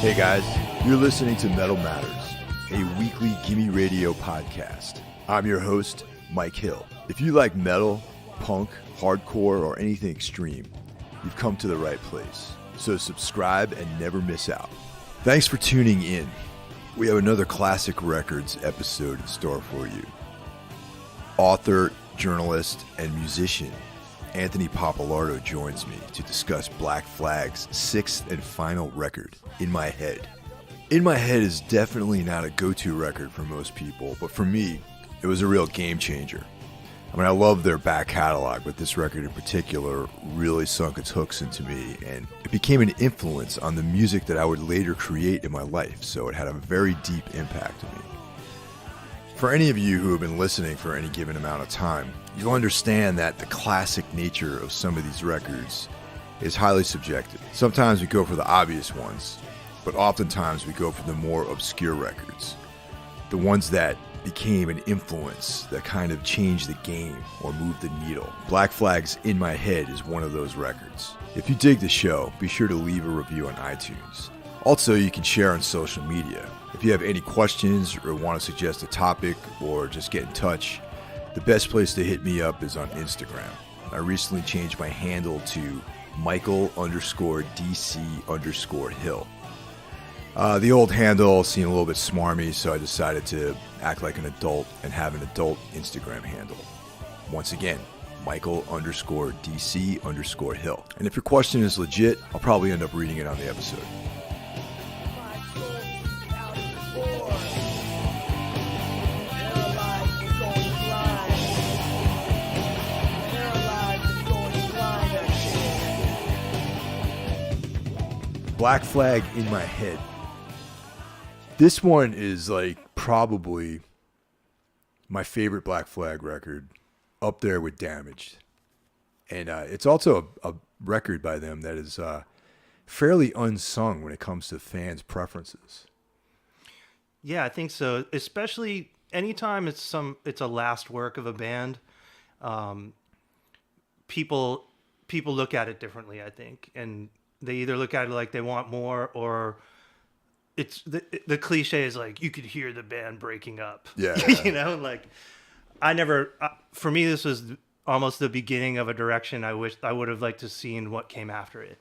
Hey guys, you're listening to Metal Matters, a weekly Gimme Radio podcast. I'm your host, Mike Hill. If you like metal, punk, hardcore, or anything extreme, you've come to the right place. So subscribe and never miss out. Thanks for tuning in. We have another Classic Records episode in store for you. Author, journalist, and musician Anthony Pappalardo joins me to discuss Black Flag's sixth and final record, In My Head. In My Head is definitely not a go-to record for most people, but for me, it was a real game changer. I mean, I love their back catalog, but this record in particular really sunk its hooks into me, and it became an influence on the music that I would later create in my life, so it had a very deep impact on me. For any of you who have been listening for any given amount of time, you'll understand that the classic nature of some of these records is highly subjective. Sometimes we go for the obvious ones, but oftentimes we go for the more obscure records. The ones that became an influence that kind of changed the game or moved the needle. Black Flag's In My Head is one of those records. If you dig the show, be sure to leave a review on iTunes. Also, you can share on social media. If you have any questions or want to suggest a topic or just get in touch, the best place to hit me up is on Instagram. I recently changed my handle to Michael_DC_Hill. The old handle seemed a little bit smarmy, so I decided to act like an adult and have an adult Instagram handle. Once again, Michael_DC_Hill. And if your question is legit, I'll probably end up reading it on the episode. Black Flag, In My Head. This one is like probably my favorite Black Flag record, up there with Damaged. And it's also a record by them that is fairly unsung when it comes to fans' preferences. Yeah, I think so. Especially anytime it's a last work of a band, people look at it differently, I think, and they either look at it like they want more, or it's the cliche is like you could hear the band breaking up. Yeah, you know, like for me this was almost the beginning of a direction I wish I would have liked to seen what came after it.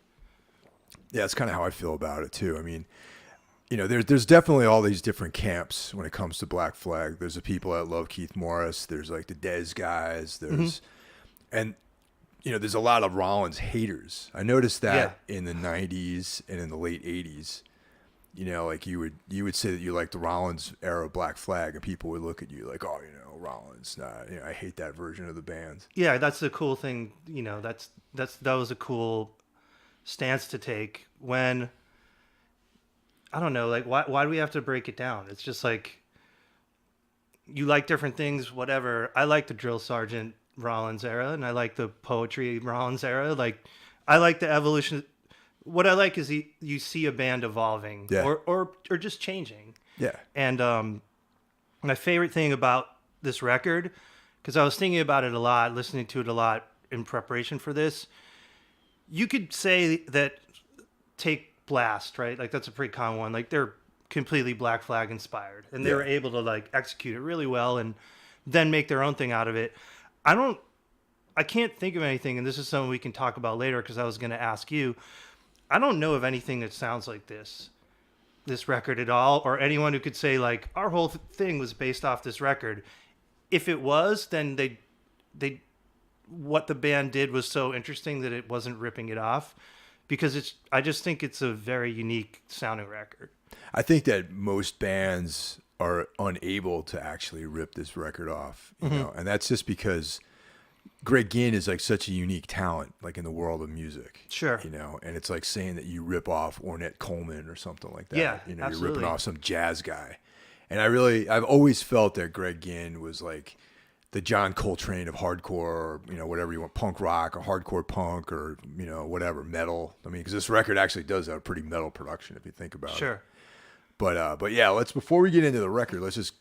Yeah, it's kind of how I feel about it too. I mean, you know, there's definitely all these different camps when it comes to Black Flag. There's the people that love Keith Morris. There's like the Dez guys. There's and you know, there's a lot of Rollins haters. I noticed that in the 90s and in the late 80s. You know, like you would say that you like the Rollins era of Black Flag, and people would look at you like, oh, you know, Rollins, you know, I hate that version of the band. Yeah, that's the cool thing. You know, that was a cool stance to take when, I don't know, like why do we have to break it down? It's just like, you like different things, whatever. I like the Drill Sergeant Rollins era, and I like the Poetry Rollins era. Like, I like the evolution. What I like is you see a band evolving, or just changing. Yeah. And my favorite thing about this record, because I was thinking about it a lot, listening to it a lot in preparation for this, you could say that take Blast, right? Like, that's a pretty common one. Like, they're completely Black Flag inspired, and they were able to like execute it really well and then make their own thing out of it. I can't think of anything, and this is something we can talk about later because I was going to ask you. I don't know of anything that sounds like this record at all, or anyone who could say like our whole thing was based off this record. If it was, then they what the band did was so interesting that it wasn't ripping it off, because I just think it's a very unique sounding record. I think that most bands are unable to actually rip this record off, you know, and that's just because Greg Ginn is like such a unique talent, like in the world of music. Sure. You know, and it's like saying that you rip off Ornette Coleman or something like that. Yeah, you know, absolutely. You're ripping off some jazz guy. And I've always felt that Greg Ginn was like the John Coltrane of hardcore, or, you know, whatever you want, punk rock or hardcore punk, or, you know, whatever, metal. I mean, because this record actually does have a pretty metal production if you think about it. Sure. But yeah, before we get into the record, let's just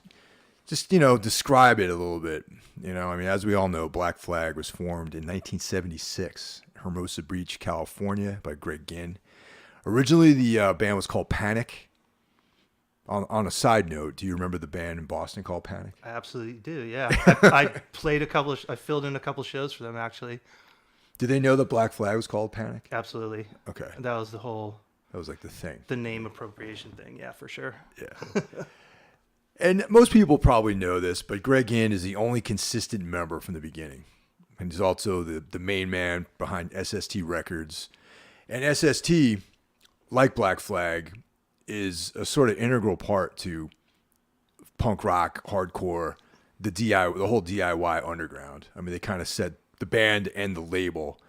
you know, describe it a little bit. You know, I mean, as we all know, Black Flag was formed in 1976, Hermosa Beach, California, by Greg Ginn. Originally, the band was called Panic. On a side note, do you remember the band in Boston called Panic? I absolutely do. Yeah, I played I filled in a couple of shows for them actually. Did they know that Black Flag was called Panic? Absolutely. Okay. That was the whole. That was like the thing. The name appropriation thing. Yeah, for sure. Yeah. And most people probably know this, but Greg Ginn is the only consistent member from the beginning. And he's also the main man behind SST Records. And SST, like Black Flag, is a sort of integral part to punk rock, hardcore, the whole DIY underground. I mean, they kind of set the band and the label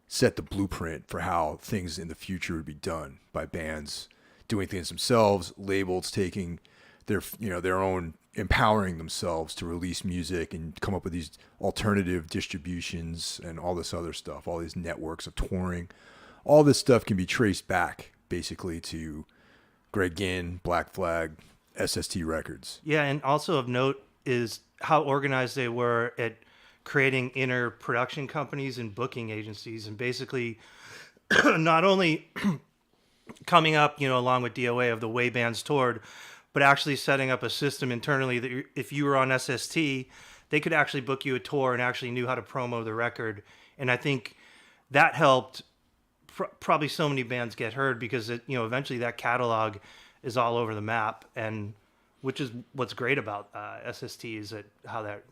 set the blueprint for how things in the future would be done by bands doing things themselves, labels taking their own, empowering themselves to release music and come up with these alternative distributions and all this other stuff, all these networks of touring. All this stuff can be traced back basically to Greg Ginn, Black Flag, SST Records. Yeah, and also of note is how organized they were at creating inner production companies and booking agencies, and basically not only coming up, along with DOA of the way bands toured, but actually setting up a system internally that if you were on SST, they could actually book you a tour and actually knew how to promo the record. And I think that helped probably so many bands get heard because eventually that catalog is all over the map, and which is what's great about SST is that how that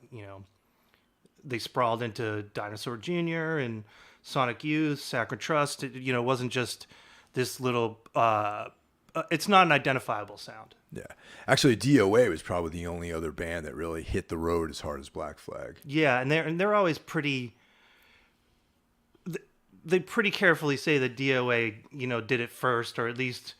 they sprawled into Dinosaur Jr. and Sonic Youth, Sacred Trust. It wasn't just this little. It's not an identifiable sound. Yeah, actually, DOA was probably the only other band that really hit the road as hard as Black Flag. Yeah, and they're always pretty. They pretty carefully say that DOA, did it first, or at least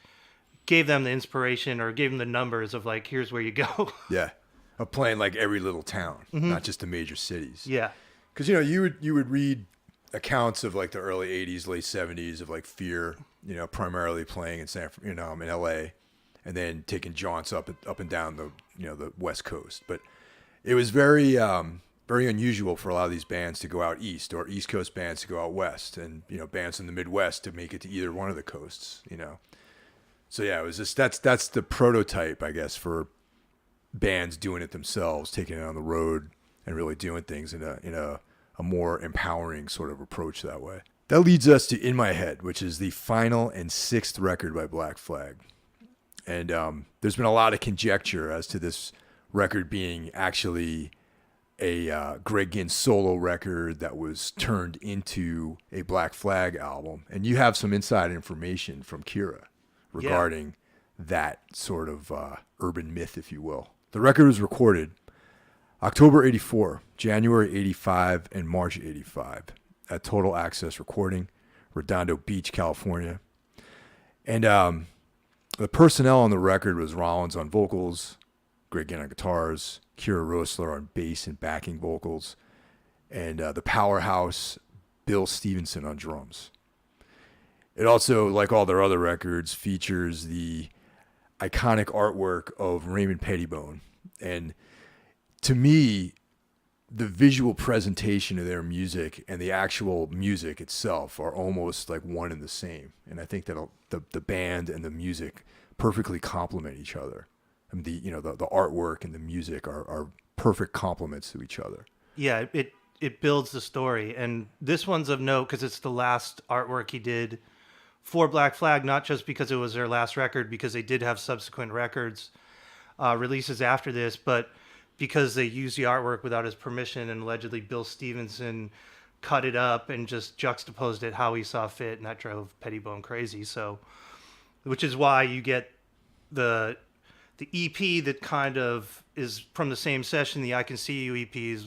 gave them the inspiration or gave them the numbers of like, here's where you go. Yeah, of playing like every little town, not just the major cities. Yeah, because you would read accounts of like the early '80s, late '70s of like Fear, primarily playing in in LA, and then taking jaunts up and down the West Coast. But it was very very unusual for a lot of these bands to go out east, or East Coast bands to go out west, and bands in the Midwest to make it to either one of the coasts. So yeah, it was just that's the prototype, I guess, for bands doing it themselves, taking it on the road and really doing things in a more empowering sort of approach that way. That leads us to In My Head, which is the final and sixth record by Black Flag. And there's been a lot of conjecture as to this record being actually a Greg Ginn solo record that was turned into a Black Flag album. And you have some inside information from Kira regarding that sort of urban myth, if you will. The record was recorded October 84, January 85, and March 85 at Total Access Recording, Redondo Beach, California. And the personnel on the record was Rollins on vocals, Greg Ginn on guitars, Kira Roessler on bass and backing vocals, and the powerhouse Bill Stevenson on drums. It also, like all their other records, features the iconic artwork of Raymond Pettibone. And to me, the visual presentation of their music and the actual music itself are almost like one and the same. And I think that the band and the music perfectly complement each other. I mean, the artwork and the music are perfect complements to each other. Yeah, it builds the story. And this one's of note because it's the last artwork he did for Black Flag, not just because it was their last record, because they did have subsequent records releases after this, but because they used the artwork without his permission, and allegedly Bill Stevenson cut it up and just juxtaposed it how he saw fit, and that drove Pettibone crazy. So, which is why you get the EP that kind of is from the same session. The I Can See You EP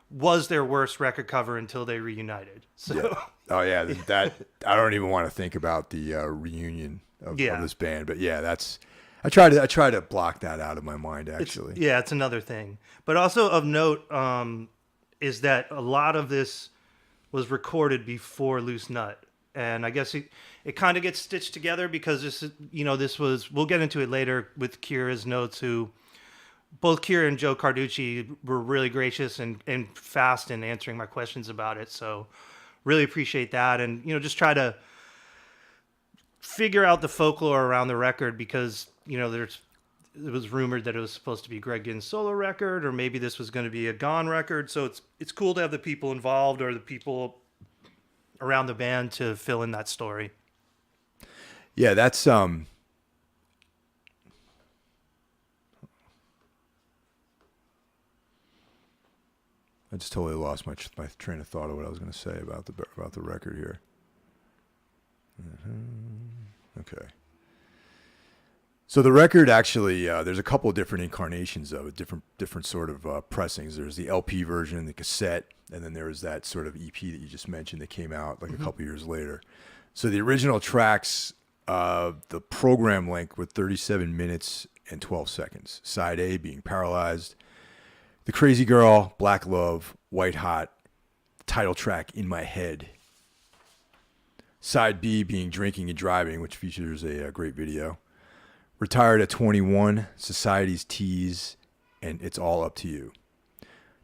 was their worst record cover until they reunited. So. Yeah. Oh yeah, that I don't even want to think about the reunion of this band. But yeah, I try to block that out of my mind, actually. It's another thing. But also of note is that a lot of this was recorded before Loose Nut. And I guess it kind of gets stitched together because this was, we'll get into it later with Kira's notes, who both Kira and Joe Carducci were really gracious and fast in answering my questions about it. So really appreciate that. And, just try to figure out the folklore around the record because, it was rumored that it was supposed to be Greg Ginn's solo record, or maybe this was going to be a Gone record. So it's cool to have the people involved or the people around the band to fill in that story. Yeah, that's I just totally lost my train of thought of what I was going to say about the record here. Okay. So the record actually, there's a couple of different incarnations of it, different sort of pressings. There's the LP version, the cassette, and then there was that sort of EP that you just mentioned that came out like a couple years later. So the original tracks, the program length were 37 minutes and 12 seconds. Side A being Paralyzed, The Crazy Girl, Black Love, White Hot, title track In My Head. Side B being Drinking and Driving, which features a great video. Retired at 21, Society's Tease, and It's All Up to You.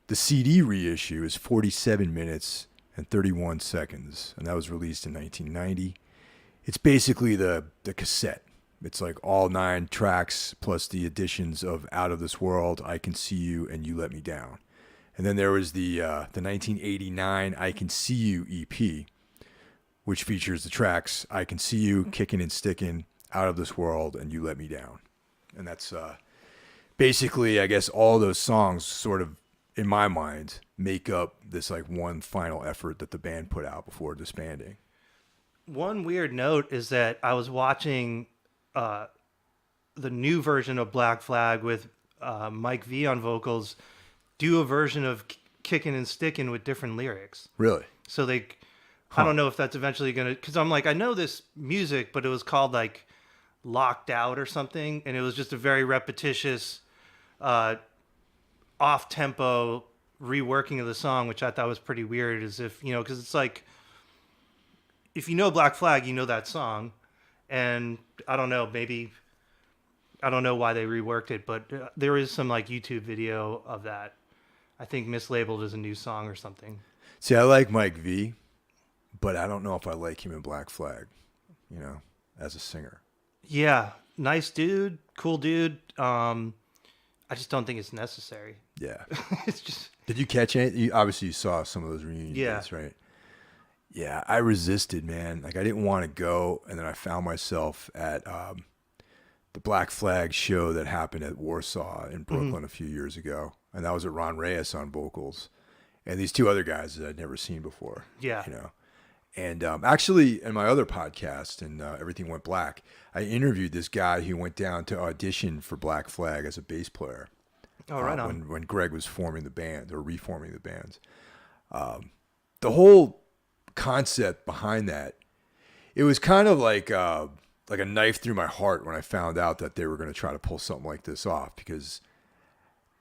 The CD reissue is 47 minutes and 31 seconds, and that was released in 1990. It's basically the cassette. It's like all 9 tracks plus the additions of Out of This World, I Can See You, and You Let Me Down. And then there was the 1989 I Can See You EP, which features the tracks I Can See You, Kickin' and Stickin', Out of This World, and You Let Me Down. And that's basically, I guess, all those songs sort of, in my mind, make up this like one final effort that the band put out before disbanding. One weird note is that I was watching the new version of Black Flag with Mike V on vocals do a version of Kickin' and Stickin' with different lyrics. Really? So I don't know if that's eventually going to, because I'm like, I know this music, but it was called like Locked Out or something, and it was just a very repetitious off-tempo reworking of the song, which I thought was pretty weird, as if, because it's like, if you know Black Flag, you know that song, and I don't know, maybe, I don't know why they reworked it, but there is some like YouTube video of that. I think mislabeled as a new song or something. See, I like Mike V, but I don't know if I like him in Black Flag, as a singer. Yeah, nice dude, cool dude. I just don't think it's necessary. Yeah. It's just. Did you catch it? Obviously, you saw some of those reunion dates, right? Yeah, I resisted, man. Like, I didn't want to go, and then I found myself at the Black Flag show that happened at Warsaw in Brooklyn a few years ago, and that was at Ron Reyes on vocals, and these 2 other guys that I'd never seen before. Yeah. And actually, in my other podcast, and Everything Went Black, I interviewed this guy who went down to audition for Black Flag as a bass player. Oh, right on. When Greg was forming the band or reforming the bands. The whole concept behind that, it was kind of like a knife through my heart when I found out that they were going to try to pull something like this off, because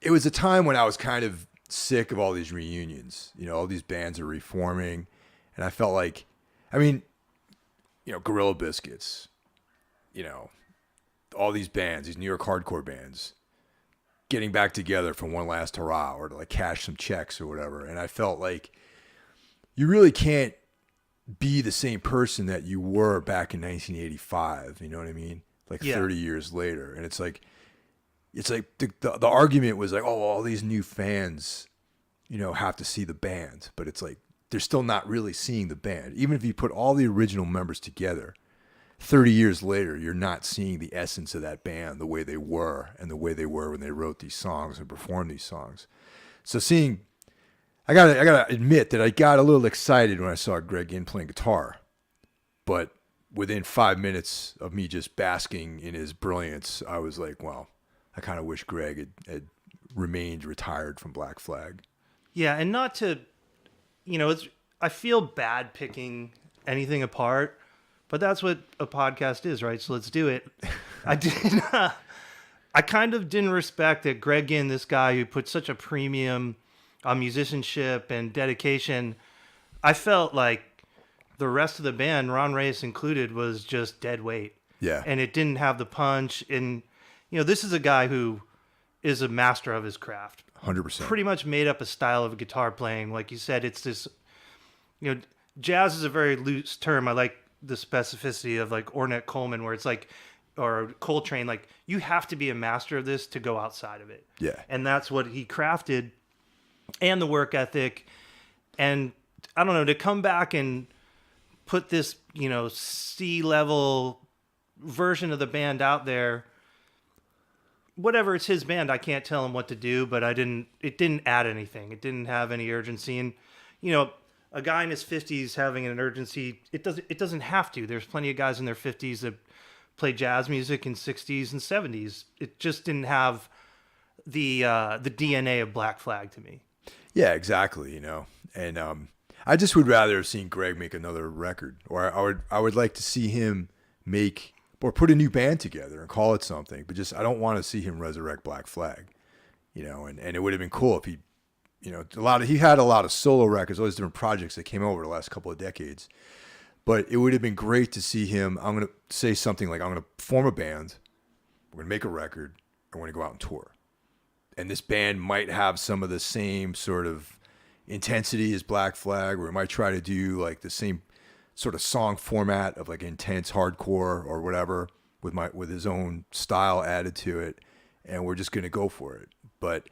it was a time when I was kind of sick of all these reunions. All these bands are reforming. And I felt like, Gorilla Biscuits, all these bands, these New York hardcore bands, getting back together for one last hurrah or to like cash some checks or whatever. And I felt like you really can't be the same person that you were back in 1985. You know what I mean? Like 30 years later. And it's like the argument was like, oh, all these new fans, have to see the band. But it's like, they're still not really seeing the band. Even if you put all the original members together, 30 years later, you're not seeing the essence of that band the way they were and the way they were when they wrote these songs and performed these songs. So I gotta admit that I got a little excited when I saw Greg Ginn playing guitar. But within 5 minutes of me just basking in his brilliance, I was like, well, I kind of wish Greg had remained retired from Black Flag. Yeah, and not to... I feel bad picking anything apart, but that's what a podcast is, right? So let's do it. I kind of didn't respect that Greg Ginn, this guy who put such a premium on musicianship and dedication, I felt like the rest of the band, Ron Reyes included, was just dead weight. Yeah. And it didn't have the punch. And, this is a guy who is a master of his craft. 100%. Pretty much made up a style of guitar playing. Like you said, it's this, jazz is a very loose term. I like the specificity of like Ornette Coleman, where it's like, or Coltrane, like you have to be a master of this to go outside of it. Yeah. And that's what he crafted, and the work ethic. And I don't know, to come back and put this, C-level version of the band out there, whatever, it's his band. I can't tell him what to do, but it didn't add anything. It didn't have any urgency. And, a guy in his 50s having an urgency, it doesn't have to. There's plenty of guys in their 50s that play jazz music in 60s and 70s. It just didn't have the DNA of Black Flag to me. Yeah, exactly. And I just would rather have seen Greg make another record, or I would like to see him make or put a new band together and call it something. But just I don't want to see him resurrect Black Flag, And it would have been cool if he, he had a lot of solo records, all these different projects that came over the last couple of decades. But it would have been great to see him. I'm going to say something like, I'm going to form a band, we're going to make a record, and we're going to go out and tour. And this band might have some of the same sort of intensity as Black Flag, or we might try to do like the same sort of song format of like intense hardcore or whatever with his own style added to it, and we're just going to go for it. But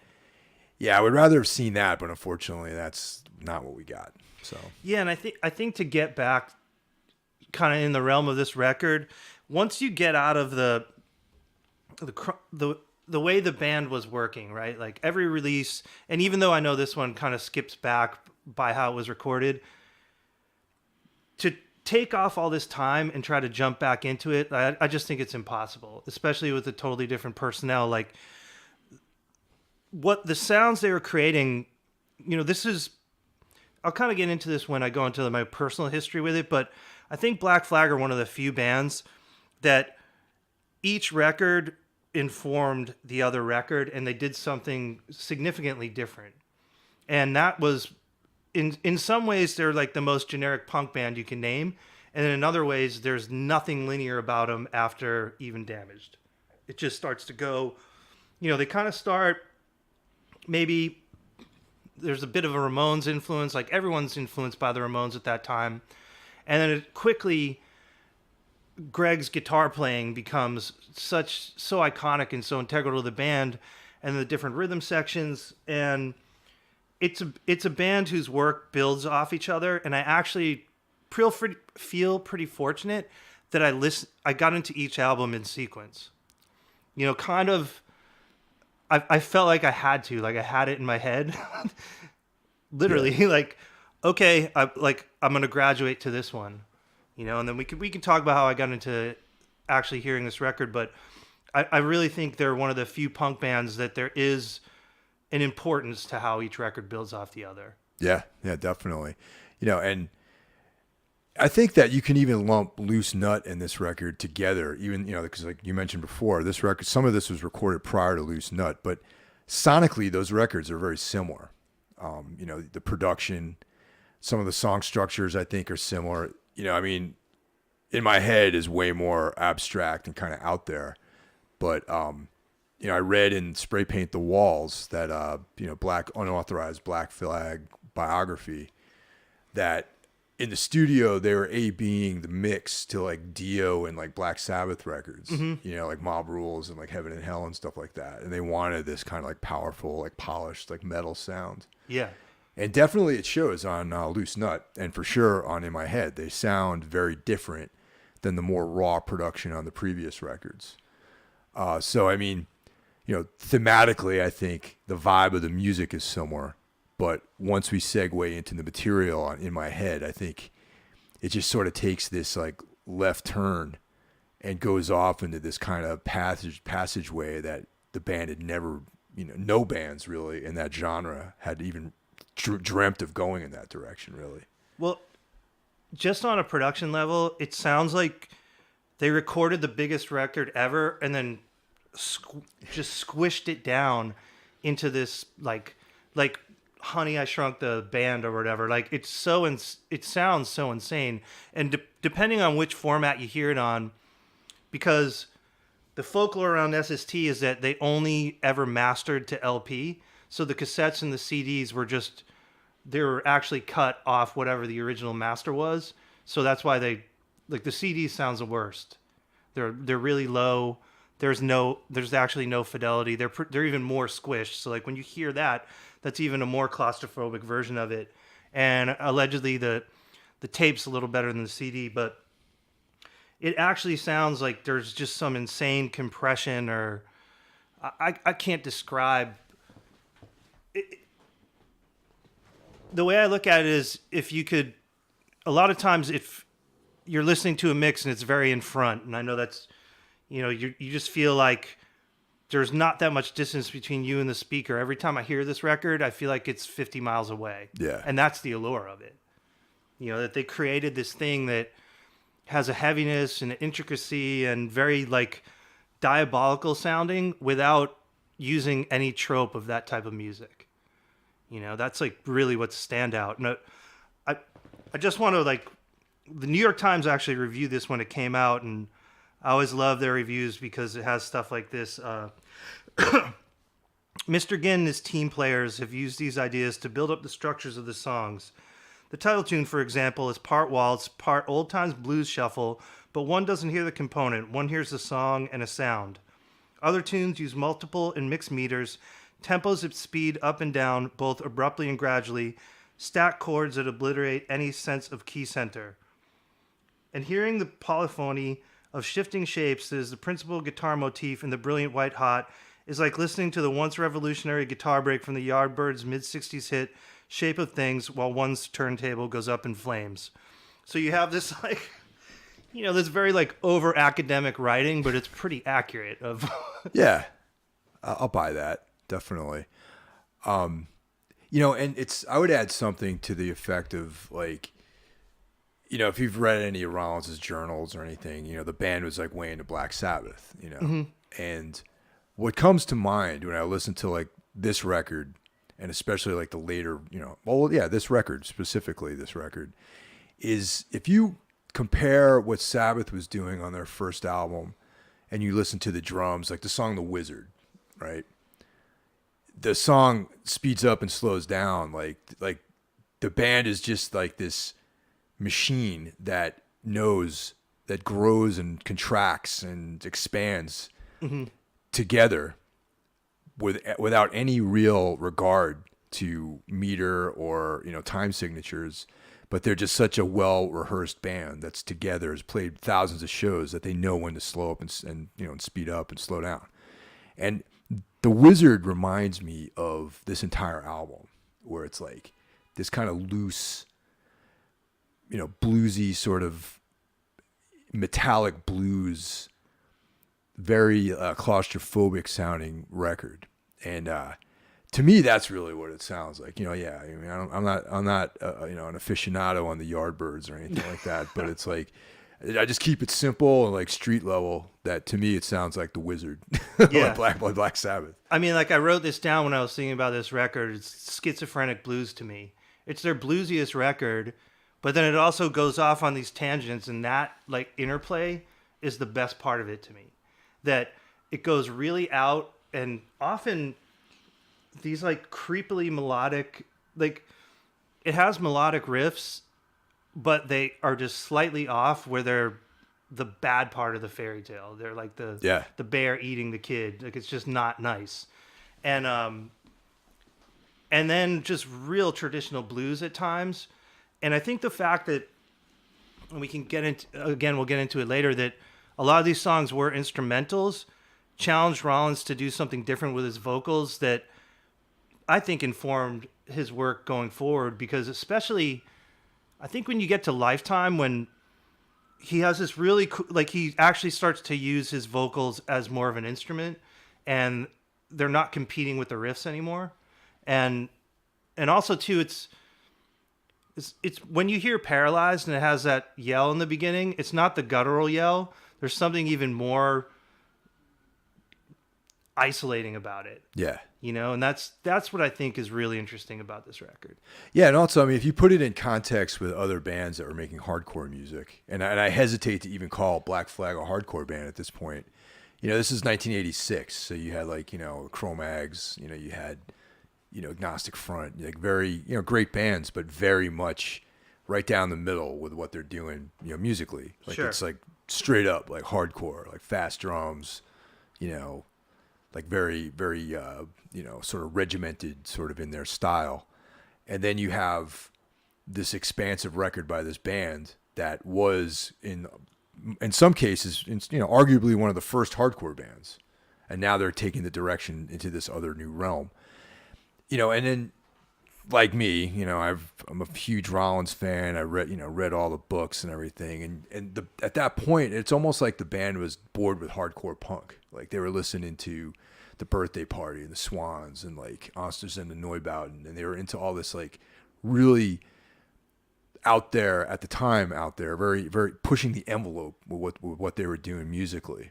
yeah, I would rather have seen that, but unfortunately that's not what we got. So yeah, and I think to get back kind of in the realm of this record, once you get out of the way the band was working, right? Like every release, and even though I know this one kind of skips back by how it was recorded, to take off all this time and try to jump back into it, I just think it's impossible, especially with a totally different personnel. Like what the sounds they were creating, I'll kind of get into this when I go into my personal history with it, but I think Black Flag are one of the few bands that each record informed the other record, and they did something significantly different. And that was, in some ways, they're like the most generic punk band you can name, and in other ways, there's nothing linear about them after Even Damaged. It just starts to go, they kind of start, maybe there's a bit of a Ramones influence, like everyone's influenced by the Ramones at that time, and then it quickly, Greg's guitar playing becomes so iconic and so integral to the band, and the different rhythm sections, and it's a band whose work builds off each other. And I actually feel pretty fortunate that I got into each album in sequence. Kind of, I felt like I had to, like I had it in my head, literally. Yeah. Like, okay, I'm going to graduate to this one. And then we can talk about how I got into actually hearing this record, but I really think they're one of the few punk bands that there is an importance to how each record builds off the other. Yeah, definitely. And I think that you can even lump Loose Nut and this record together, even, because like you mentioned before, this record, some of this was recorded prior to Loose Nut, but sonically those records are very similar. The production, some of the song structures I think are similar. In my head is way more abstract and kind of out there. But, I read in Spray Paint the Walls that, unauthorized Black Flag biography, that in the studio they were A-Bing the mix to like Dio and like Black Sabbath records, like Mob Rules and like Heaven and Hell and stuff like that. And they wanted this kind of like powerful, like polished, like metal sound. Yeah. And definitely it shows on Loose Nut, and for sure on In My Head. They sound very different than the more raw production on the previous records. So, thematically, I think the vibe of the music is similar. But once we segue into the material on In My Head, I think it just sort of takes this like left turn and goes off into this kind of passageway that the band had never, no bands really in that genre had even dreamt of going in that direction, really. Well, just on a production level, it sounds like they recorded the biggest record ever and then just squished it down into this like Honey, I Shrunk the Band or whatever. Like it sounds so insane. And depending on which format you hear it on, because the folklore around SST is that they only ever mastered to LP. So the cassettes and the CDs they were actually cut off whatever the original master was. So that's why they like the CD sounds the worst. They're really low. There's actually no fidelity. They're even more squished. So like when you hear that, that's even a more claustrophobic version of it. And allegedly the tape's a little better than the CD, but it actually sounds like there's just some insane compression, or I can't describe it. The way I look at it is, if you could, a lot of times if you're listening to a mix and it's very in front, and I know that's, you just feel like there's not that much distance between you and the speaker. Every time I hear this record, I feel like it's 50 miles away. Yeah. And that's the allure of it. That they created this thing that has a heaviness and an intricacy and very like diabolical sounding without using any trope of that type of music. That's like really what's standout. And I just want to, like, the New York Times actually reviewed this when it came out, and I always love their reviews because it has stuff like this. Mr. Ginn and his team players have used these ideas to build up the structures of the songs. The title tune, for example, is part waltz, part old times blues shuffle, but one doesn't hear the component. One hears the song and a sound. Other tunes use multiple and mixed meters, tempos that speed up and down, both abruptly and gradually, stack chords that obliterate any sense of key center. And hearing the polyphony of shifting shapes that is the principal guitar motif in the brilliant White Hot is like listening to the once revolutionary guitar break from the Yardbirds' mid-60s hit Shape of Things while one's turntable goes up in flames. So you have this like, this very like over academic writing, but it's pretty accurate of. Yeah, I'll buy that. Definitely. And I would add something to the effect of like, if you've read any of Rollins's journals or anything, the band was like way into Black Sabbath, Mm-hmm. And what comes to mind when I listen to like this record, and especially like the later, this record, specifically this record, is if you compare what Sabbath was doing on their first album and you listen to the drums, like the song The Wizard, right? The song speeds up and slows down. Like the band is just like this machine that knows, that grows and contracts and expands together without any real regard to meter or time signatures, but they're just such a well-rehearsed band that's together, has played thousands of shows, that they know when to slow up and speed up and slow down. And The Wizard reminds me of this entire album, where it's like this kind of loose, bluesy sort of metallic blues, very claustrophobic sounding record. And to me, that's really what it sounds like. I'm not an aficionado on the Yardbirds or anything like that, but it's like, I just keep it simple and like street level. That to me, it sounds like The Wizard, Yeah. like Black Sabbath. I mean, like I wrote this down when I was thinking about this record. It's schizophrenic blues to me. It's their bluesiest record, but then it also goes off on these tangents, and that like interplay is the best part of it to me. That it goes really out, and often these like creepily melodic, like it has melodic riffs, but they are just slightly off, where they're the bad part of the fairy tale. They're like the bear eating the kid. Like it's just not nice. And then just real traditional blues at times. And I think the fact that, and we can get into, again, we'll get into it later, that a lot of these songs were instrumentals, challenged Rollins to do something different with his vocals that I think informed his work going forward. Because especially, I think when you get to Lifetime, when he has this really like he actually starts to use his vocals as more of an instrument, and they're not competing with the riffs anymore. And also too, it's when you hear Paralyzed and it has that yell in the beginning, it's not the guttural yell. There's something even more isolating about it. Yeah. And that's what I think is really interesting about this record. Yeah, and also, I mean, if you put it in context with other bands that were making hardcore music, and I hesitate to even call Black Flag a hardcore band at this point. This is 1986, so you had like, Cro-Mags, you had, Agnostic Front, like very, great bands, but very much right down the middle with what they're doing, musically. Like Sure. it's like straight up like hardcore, like fast drums, like very, very, sort of regimented sort of in their style. And then you have this expansive record by this band that was in some cases, arguably one of the first hardcore bands. And now they're taking the direction into this other new realm. And then like me, I'm a huge Rollins fan. I read all the books and everything. And at that point, it's almost like the band was bored with hardcore punk. Like they were listening to the Birthday Party and the Swans and like Onsters and the Neubauten, and they were into all this like really out there at the time, very, very pushing the envelope with what they were doing musically.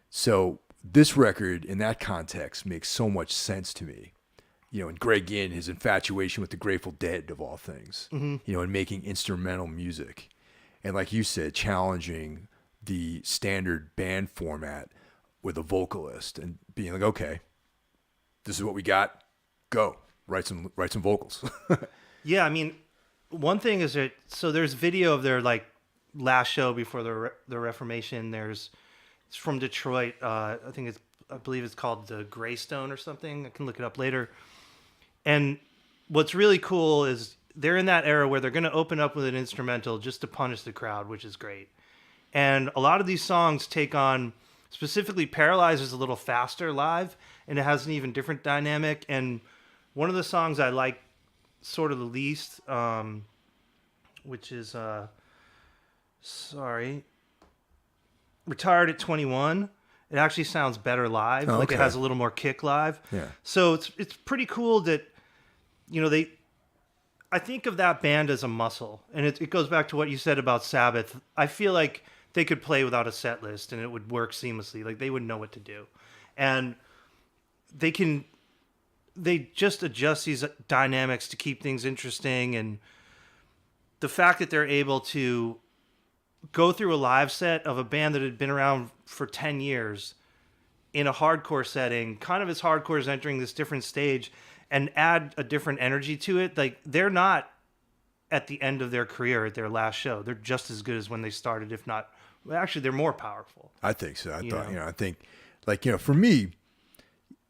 So this record in that context makes so much sense to me. And Greg Ginn, his infatuation with the Grateful Dead of all things, and making instrumental music. And like you said, challenging the standard band format with a vocalist and being like, okay, this is what we got. Go write some vocals. Yeah. I mean, one thing is that, so there's video of their like last show before the Reformation. It's from Detroit. I believe it's called the Greystone or something. I can look it up later. And what's really cool is they're in that era where they're going to open up with an instrumental just to punish the crowd, which is great. And a lot of these songs take on, specifically Paralyzed is a little faster live, and it has an even different dynamic. And one of the songs I like sort of the least, which is, Retired at 21. It actually sounds better live. Oh, like okay. It has a little more kick live. Yeah. So it's pretty cool that, I think of that band as a muscle, and it goes back to what you said about Sabbath. I feel like they could play without a set list and it would work seamlessly. Like they would know what to do. And they just adjust these dynamics to keep things interesting. And the fact that they're able to go through a live set of a band that had been around for 10 years in a hardcore setting, kind of as hardcore is entering this different stage, and add a different energy to it. Like they're not at the end of their career at their last show. They're just as good as when they started, if not, actually they're more powerful. I think so. I think like, for me,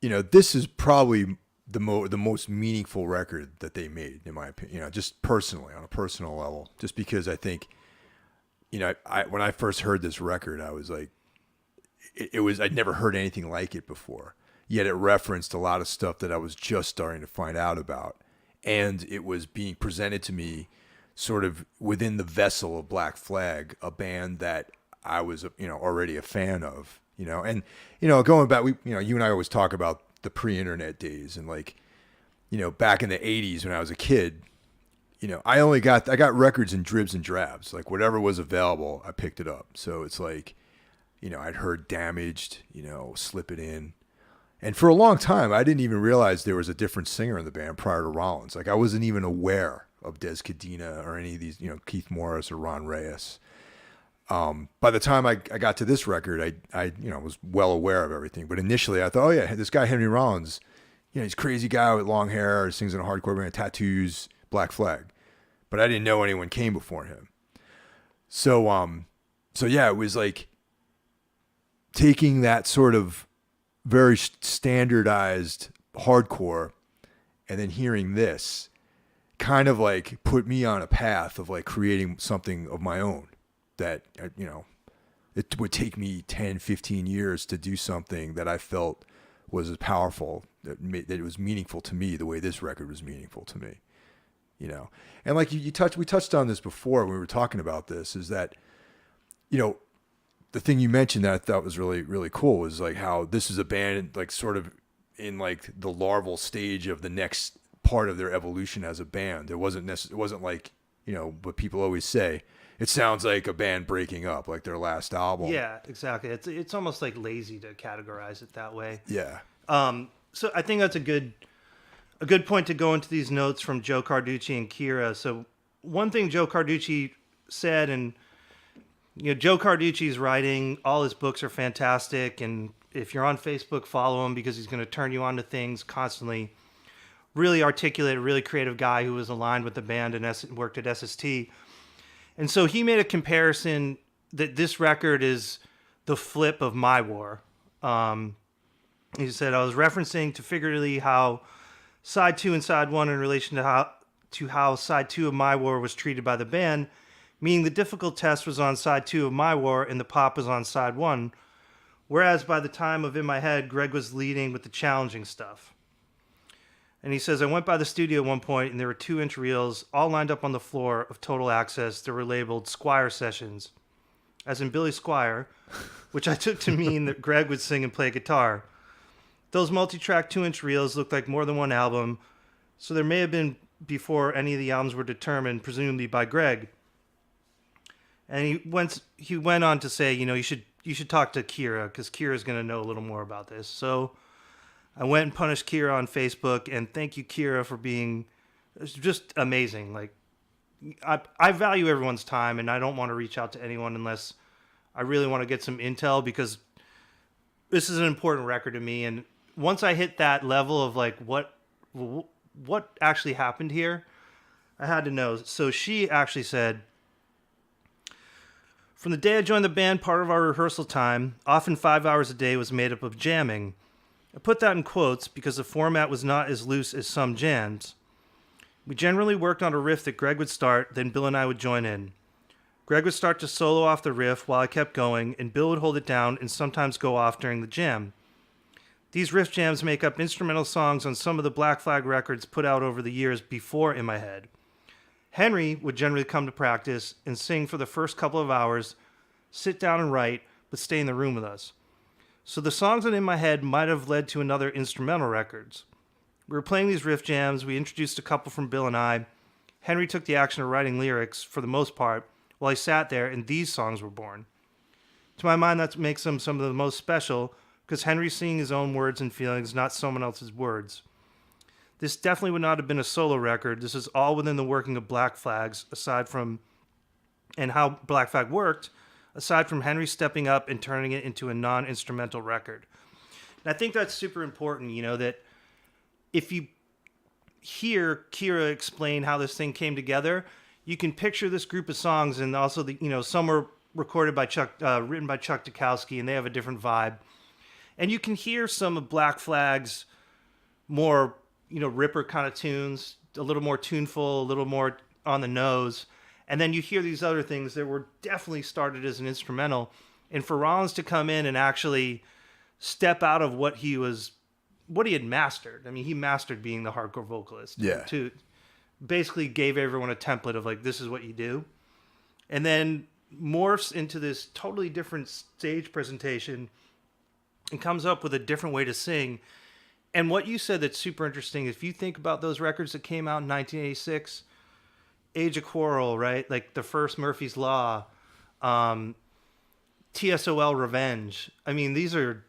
this is probably the most meaningful record that they made, in my opinion, just personally, on a personal level, just because I think, when I first heard this record, I was like, I'd never heard anything like it before. Yet it referenced a lot of stuff that I was just starting to find out about. And it was being presented to me sort of within the vessel of Black Flag, a band that I was, already a fan of, and, going back, you and I always talk about the pre-internet days and like, back in the 80s when I was a kid, I got records in dribs and drabs, like whatever was available, I picked it up. So it's like, I'd heard Damaged, Slip It In. And for a long time, I didn't even realize there was a different singer in the band prior to Rollins. Like I wasn't even aware of Des Cadena or any of these, Keith Morris or Ron Reyes. By the time I got to this record, I was well aware of everything. But initially I thought, oh yeah, this guy, Henry Rollins, he's a crazy guy with long hair, sings in a hardcore band, tattoos, Black Flag. But I didn't know anyone came before him. So yeah, it was like taking that sort of very standardized hardcore and then hearing this kind of like put me on a path of like creating something of my own that, it would take me 10, 15 years to do something that I felt was as powerful, that it was meaningful to me the way this record was meaningful to me, And like we touched on this before when we were talking about this, is that, the thing you mentioned that I thought was really, really cool was like how this is a band like sort of in like the larval stage of the next part of their evolution as a band. It wasn't like, what people always say. It sounds like a band breaking up, like their last album. Yeah, exactly. It's almost like lazy to categorize it that way. Yeah. So I think that's a good point to go into these notes from Joe Carducci and Kira. So one thing Joe Carducci said, and Joe Carducci's writing, all his books are fantastic, and if you're on Facebook, follow him because he's going to turn you on to things constantly. really articulate, really creative guy who was aligned with the band and worked at SST. And so he made a comparison that this record is the flip of My War. He said, I was referencing to figuratively how side 2 and side 1 in relation to how side 2 of My War was treated by the band, meaning the difficult test was on side 2 of My War and the pop was on side 1. Whereas by the time of In My Head, Greg was leading with the challenging stuff. And he says, I went by the studio at one point and there were 2-inch reels all lined up on the floor of Total Access that were labeled Squire Sessions, as in Billy Squire, which I took to mean that Greg would sing and play guitar. Those multi-track 2-inch reels looked like more than one album, so there may have been before any of the albums were determined, presumably by Greg. And he went on to say, you should talk to Kira, because Kira's going to know a little more about this. So I went and punished Kira on Facebook, and thank you, Kira, for being just amazing. Like, I value everyone's time, and I don't want to reach out to anyone unless I really want to get some intel, because this is an important record to me. And once I hit that level of like what actually happened here, I had to know. So she actually said, from the day I joined the band, part of our rehearsal time, often 5 hours a day, was made up of jamming. I put that in quotes because the format was not as loose as some jams. We generally worked on a riff that Greg would start, then Bill and I would join in. Greg would start to solo off the riff while I kept going, and Bill would hold it down and sometimes go off during the jam. These riff jams make up instrumental songs on some of the Black Flag records put out over the years before In My Head. Henry would generally come to practice and sing for the first couple of hours, sit down and write, but stay in the room with us. So the songs on In My Head might have led to another instrumental records. We were playing these riff jams, we introduced a couple from Bill and I. Henry took the action of writing lyrics, for the most part, while he sat there, and these songs were born. To my mind, that makes them some of the most special, because Henry's singing his own words and feelings, not someone else's words. This definitely would not have been a solo record. This is all within the working of Black Flags, and how Black Flag worked, aside from Henry stepping up and turning it into a non-instrumental record. And I think that's super important, that if you hear Kira explain how this thing came together, you can picture this group of songs, and also some were recorded by written by Chuck Dukowski, and they have a different vibe. And you can hear some of Black Flag's more, ripper kind of tunes, a little more tuneful, a little more on the nose. And then you hear these other things that were definitely started as an instrumental. And for Rollins to come in and actually step out of what he had mastered. I mean, he mastered being the hardcore vocalist. Yeah. To basically gave everyone a template of like, this is what you do. And then morphs into this totally different stage presentation and comes up with a different way to sing. And what you said that's super interesting, if you think about those records that came out in 1986, Age of Quarrel, right? Like the first Murphy's Law, TSOL Revenge. I mean, these are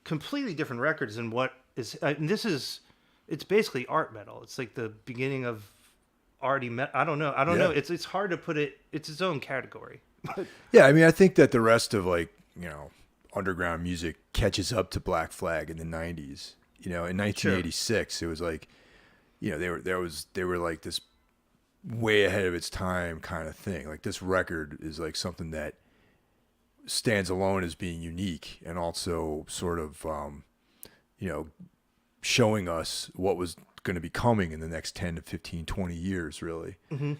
completely different records than what is, it's basically art metal. It's like the beginning of arty metal. I don't know. It's hard to put it, it's its own category. Yeah. I mean, I think that the rest of underground music catches up to Black Flag in the 90s. In 1986, It was like, they were like this way ahead of its time kind of thing. Like this record is like something that stands alone as being unique, and also sort of, showing us what was going to be coming in the next 10 to 15, 20 years, really. Mm-hmm.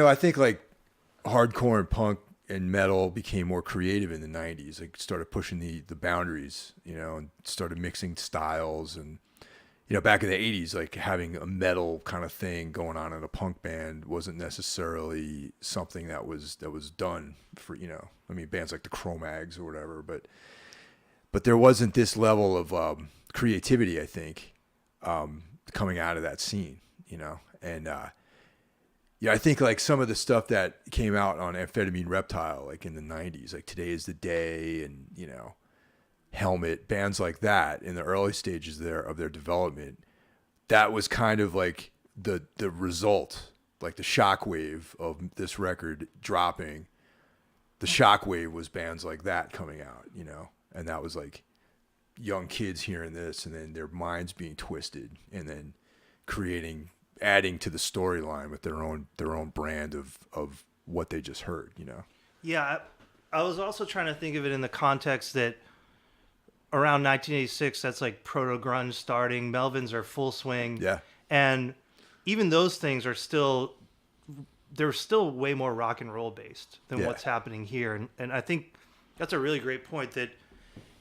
I think like hardcore and punk and metal became more creative in the 90s. Like started pushing the boundaries, and started mixing styles. And, back in the 80s, like having a metal kind of thing going on in a punk band wasn't necessarily something that was done for, bands like the Cro-Mags or whatever. But there wasn't this level of creativity, I think, coming out of that scene, and I think like some of the stuff that came out on Amphetamine Reptile, like in the 90s, like Today Is the Day and, Helmet, bands like that in the early stages of their development, that was kind of like the result, like the shockwave of this record dropping. The shockwave was bands like that coming out, and that was like, young kids hearing this and then their minds being twisted and then adding to the storyline with their own brand of what they just heard, you know? Yeah. I was also trying to think of it in the context that around 1986, that's like proto-grunge starting. Melvins are full swing. Yeah. And even those things are still, they're still way more rock and roll based than what's happening here. And I think that's a really great point, that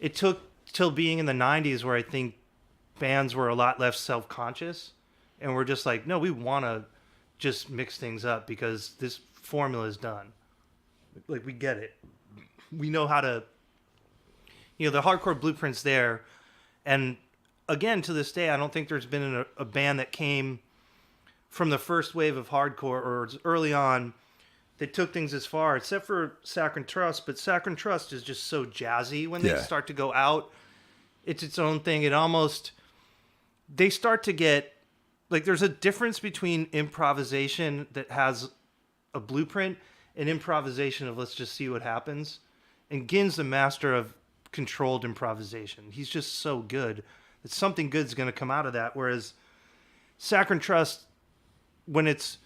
it took till being in the 90s where I think bands were a lot less self-conscious and we're just like, no, we want to just mix things up because this formula is done. Like, we get it. We know how to, the hardcore blueprint's there. And again, to this day, I don't think there's been a band that came from the first wave of hardcore or early on that took things as far, except for Saccharine Trust. But Saccharine Trust is just so jazzy when they start to go out. It's its own thing. They start to get, like, there's a difference between improvisation that has a blueprint and improvisation of let's just see what happens. And Gin's the master of controlled improvisation. He's just so good that something good's going to come out of that. Whereas Saccharine Trust, when it's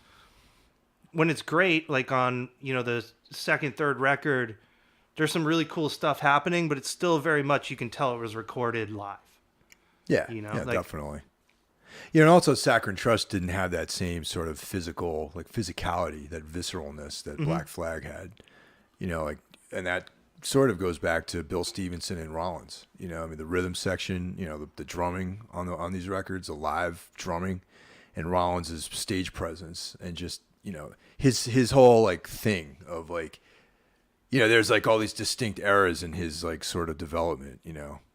great, like on, the second, third record, there's some really cool stuff happening, but it's still very much, you can tell it was recorded live. Yeah, definitely. And also Saccharine Trust didn't have that same sort of physicality, that visceralness that Black Flag had, and that sort of goes back to Bill Stevenson and Rollins. The rhythm section, the drumming on these records, the live drumming, and Rollins' stage presence, and just his whole like thing of like, there's like all these distinct eras in his like sort of development.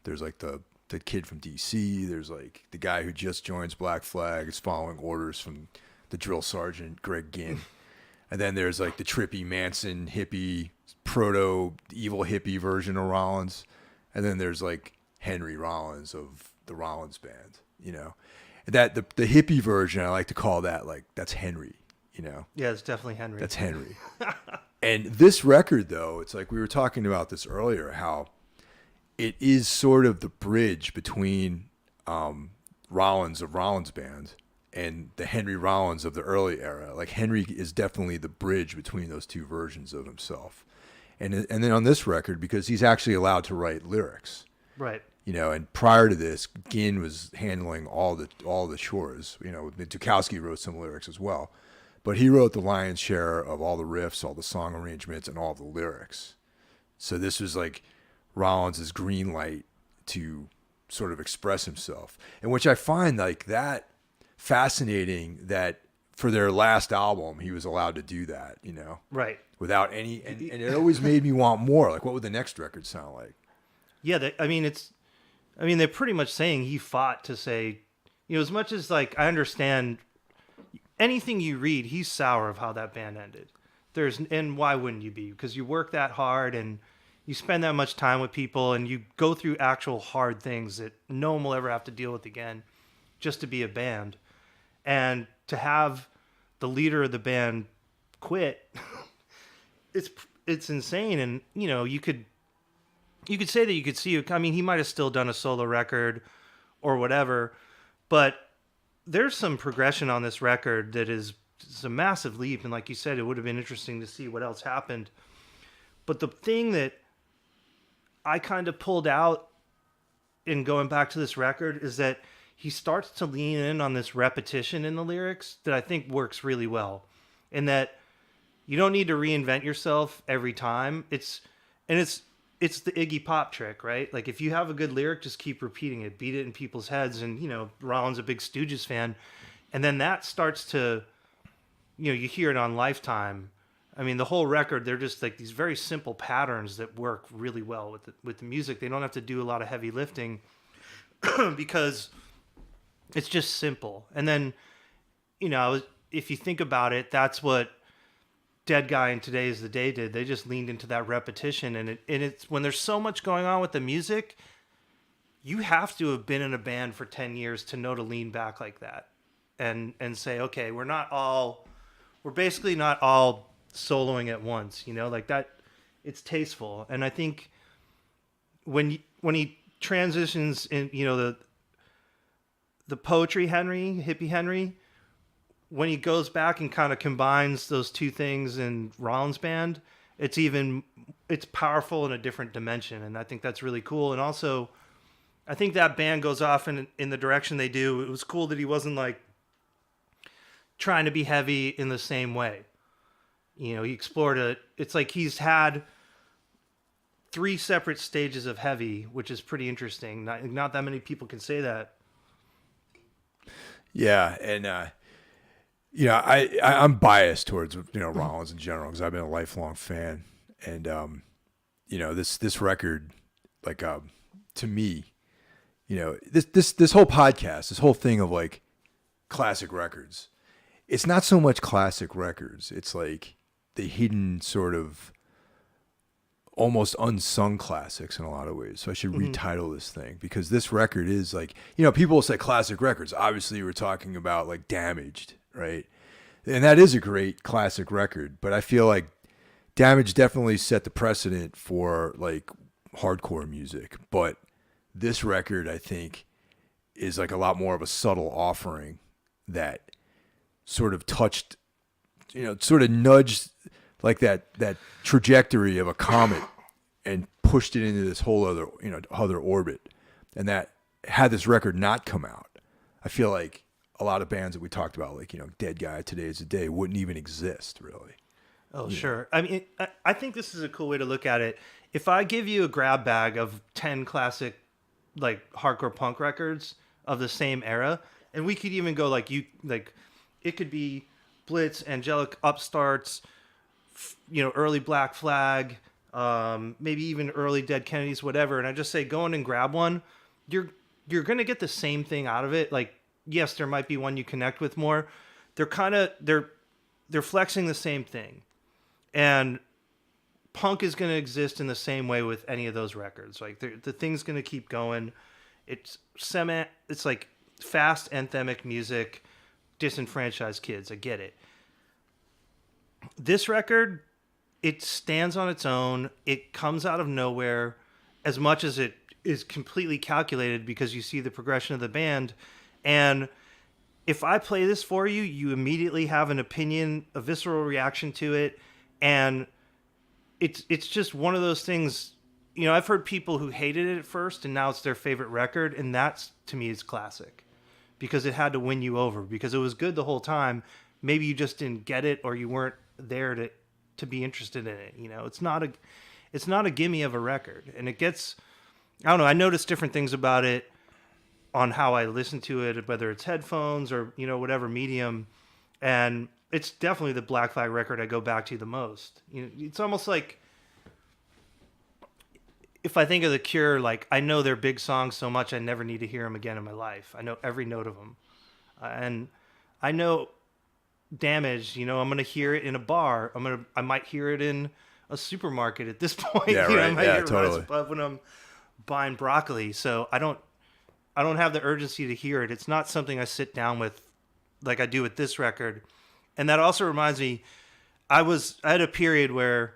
There's like the kid from DC. There's like the guy who just joins Black Flag is following orders from the drill sergeant Greg Ginn, and then there's like the trippy Manson hippie proto evil hippie version of Rollins, and then there's like Henry Rollins of the Rollins band. That the hippie version, I like to call that like that's Henry. Yeah, it's definitely Henry. That's Henry. And this record, though, it's like we were talking about this earlier, how it is sort of the bridge between Rollins of Rollins band and the Henry Rollins of the early era. Like Henry is definitely the bridge between those two versions of himself. And then on this record, because he's actually allowed to write lyrics. Right. And prior to this, Ginn was handling all the chores. Dukowski wrote some lyrics as well. But he wrote the lion's share of all the riffs, all the song arrangements, and all the lyrics. So this was like Rollins' green light to sort of express himself. And which I find like that fascinating, that for their last album, he was allowed to do that, Right. Without any, and it always made me want more. Like, what would the next record sound like? Yeah, they're pretty much saying he fought to say, as much as like I understand anything you read, he's sour of how that band ended. And why wouldn't you be? Because you work that hard and you spend that much time with people and you go through actual hard things that no one will ever have to deal with again, just to be a band. And to have the leader of the band quit, it's insane. And you could say that you could see, he might have still done a solo record or whatever, but there's some progression on this record that is a massive leap. And like you said, it would have been interesting to see what else happened. But the thing that I kind of pulled out in going back to this record is that he starts to lean in on this repetition in the lyrics that I think works really well. And that you don't need to reinvent yourself every time. It's the Iggy Pop trick, right? Like if you have a good lyric, just keep repeating it, beat it in people's heads. And, Rollins a big Stooges fan. And then that starts to, you hear it on Lifetime. The whole record, they're just like these very simple patterns that work really well with the music. They don't have to do a lot of heavy lifting because it's just simple. And then, if you think about it, that's what Dead Guy and Today Is the Day did. They just leaned into that repetition, and it's when there's so much going on with the music, you have to have been in a band for 10 years to know to lean back like that and say, okay, we're basically not all soloing at once, like that. It's tasteful. And I think when he transitions in, the poetry Henry, hippie Henry, when he goes back and kind of combines those two things in Rollins' band, it's powerful in a different dimension. And I think that's really cool. And also, I think that band goes off in the direction they do. It was cool that he wasn't like trying to be heavy in the same way. He explored it. It's like he's had 3 separate stages of heavy, which is pretty interesting. Not that many people can say that. Yeah, and I'm biased towards Rollins in general because I've been a lifelong fan, and this record, like to me, this whole podcast, this whole thing of like classic records, it's not so much classic records. It's like the hidden sort of almost unsung classics in a lot of ways. So I should retitle this thing because this record is like, people will say classic records. Obviously we're talking about like Damaged, right? And that is a great classic record, but I feel like Damaged definitely set the precedent for like hardcore music. But this record, I think, is like a lot more of a subtle offering that sort of touched, sort of nudged like that trajectory of a comet and pushed it into this whole other orbit. And that had this record not come out, I feel like a lot of bands that we talked about, like, Dead Guy, Today's the Day, wouldn't even exist really. Oh, sure. I mean, I think this is a cool way to look at it. If I give you a grab bag of 10 classic, like, hardcore punk records of the same era, and we could even go it could be Blitz, Angelic Upstarts, early Black Flag, maybe even early Dead Kennedys, whatever. And I just say, go in and grab one. You're going to get the same thing out of it. Like, yes, there might be one you connect with more. They're flexing the same thing. And punk is going to exist in the same way with any of those records. Like the thing's going to keep going. It's like fast anthemic music, disenfranchised kids. I get it. This record, it stands on its own. It comes out of nowhere as much as it is completely calculated because you see the progression of the band. And if I play this for you, you immediately have an opinion, a visceral reaction to it. And it's just one of those things, I've heard people who hated it at first and now it's their favorite record. And that's, to me, is classic because it had to win you over because it was good the whole time. Maybe you just didn't get it or you weren't there to be interested in it. It's not a gimme of a record. And it gets, I don't know, I noticed different things about it on how I listen to it, whether it's headphones or, whatever medium. And it's definitely the Black Flag record I go back to the most. It's almost like if I think of The Cure, like I know their big songs so much I never need to hear them again in my life. I know every note of them. And I know Damaged, I'm going to hear it in a bar. I might hear it in a supermarket at this point. Yeah, right. I might hear it totally. when I'm buying broccoli. So I don't have the urgency to hear it. It's not something I sit down with like I do with this record. And that also reminds me, I had a period where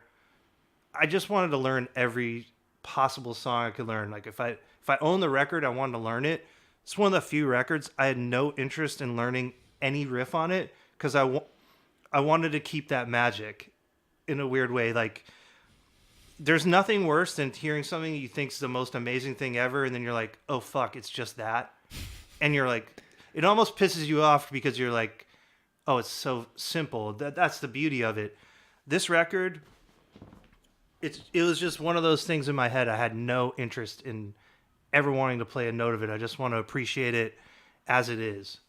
I just wanted to learn every possible song I could learn. Like if I owned the record, I wanted to learn it. It's one of the few records I had no interest in learning any riff on it because I wanted to keep that magic in a weird way. Like there's nothing worse than hearing something you think's the most amazing thing ever, and then you're like, oh fuck, it's just that. And you're like, it almost pisses you off because you're like, oh, it's so simple. That's the beauty of it. This record, it was just one of those things in my head. I had no interest in ever wanting to play a note of it. I just want to appreciate it as it is.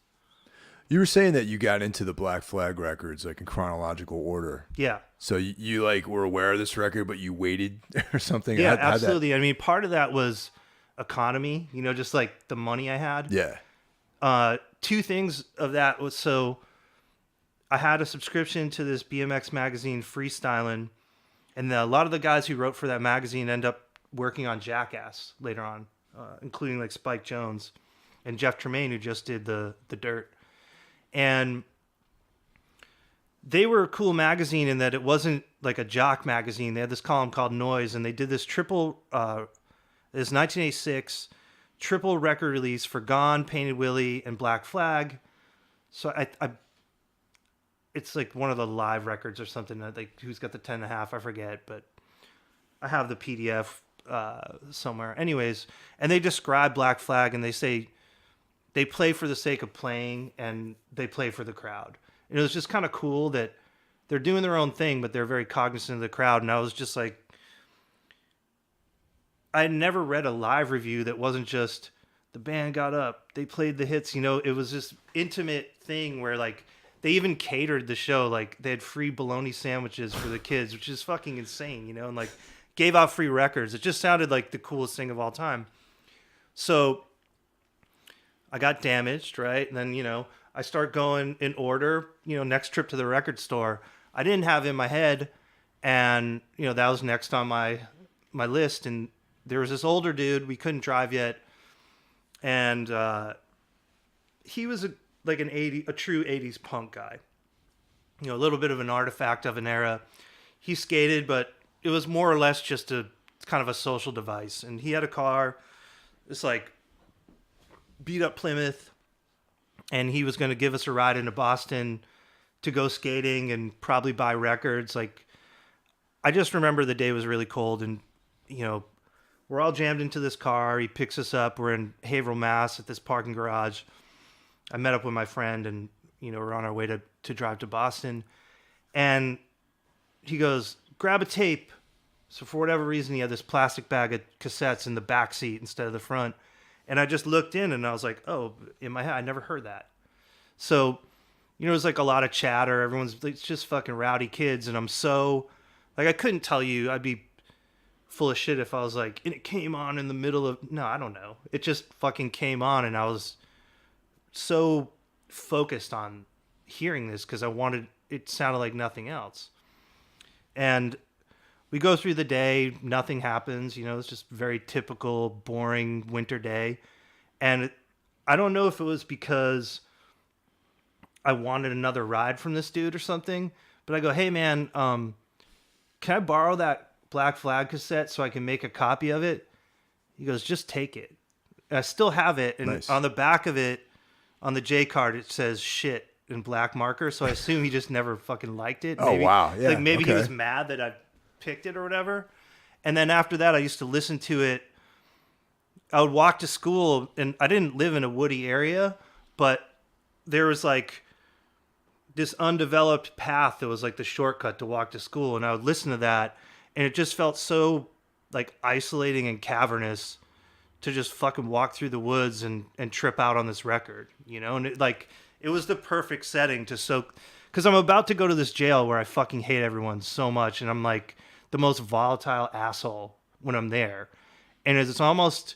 You were saying that you got into the Black Flag records like in chronological order. Yeah. So you like were aware of this record, but you waited or something? Yeah, absolutely. I mean, part of that was economy, just like the money I had. Yeah. Two things of that was, so I had a subscription to this BMX magazine, Freestylin', and a lot of the guys who wrote for that magazine end up working on Jackass later on, including like Spike Jonze and Jeff Tremaine, who just did the Dirt. And they were a cool magazine in that it wasn't like a jock magazine. They had this column called Noise, and they did this triple This 1986 triple record release for Gone, Painted Willie, and Black Flag. So I it's like one of the live records or something. Like who's got the 10.5? I forget, but I have the PDF somewhere. Anyways, and they describe Black Flag and they say they play for the sake of playing and they play for the crowd. And it was just kind of cool that they're doing their own thing, but they're very cognizant of the crowd. And I was just like, I had never read a live review that wasn't just the band got up, they played the hits. It was this intimate thing where like they even catered the show. Like they had free bologna sandwiches for the kids, which is fucking insane, and like gave out free records. It just sounded like the coolest thing of all time. So I got Damaged, right? And then, I start going in order, next trip to the record store. I didn't have in my head, and, that was next on my list. And there was this older dude, we couldn't drive yet. And he was a true 80s punk guy. A little bit of an artifact of an era. He skated, but it was more or less just a kind of a social device. And he had a car, this like beat up Plymouth, and he was going to give us a ride into Boston to go skating and probably buy records. Like, I just remember the day was really cold, and we're all jammed into this car. He picks us up. We're in Haverhill, Mass. at this parking garage. I met up with my friend, and we're on our way to drive to Boston, and he goes, grab a tape. So for whatever reason, he had this plastic bag of cassettes in the back seat instead of the front. And I just looked in and I was like, oh, in my head, I never heard that. So, it was like a lot of chatter. It's just fucking rowdy kids. And I'm so, like, I couldn't tell you. I'd be full of shit if I was like, and it came on in the middle of, no, I don't know. It just fucking came on. And I was so focused on hearing this because it sounded like nothing else. And we go through the day, nothing happens, it's just very typical, boring winter day. And I don't know if it was because I wanted another ride from this dude or something, but I go, hey man, can I borrow that Black Flag cassette so I can make a copy of it? He goes, just take it. And I still have it. And nice. On the back of it, on the J card, it says shit in black marker. So I assume he just never fucking liked it. Maybe, oh, wow. Yeah. Like maybe he was mad that I picked it or whatever. And then after that, I used to listen to it. I would walk to school, and I didn't live in a woody area, but there was like this undeveloped path that was like the shortcut to walk to school. And I would listen to that, and it just felt so like isolating and cavernous to just fucking walk through the woods and trip out on this record, and it was the perfect setting to soak, because I'm about to go to this jail where I fucking hate everyone so much, and I'm like the most volatile asshole when I'm there. And it's almost,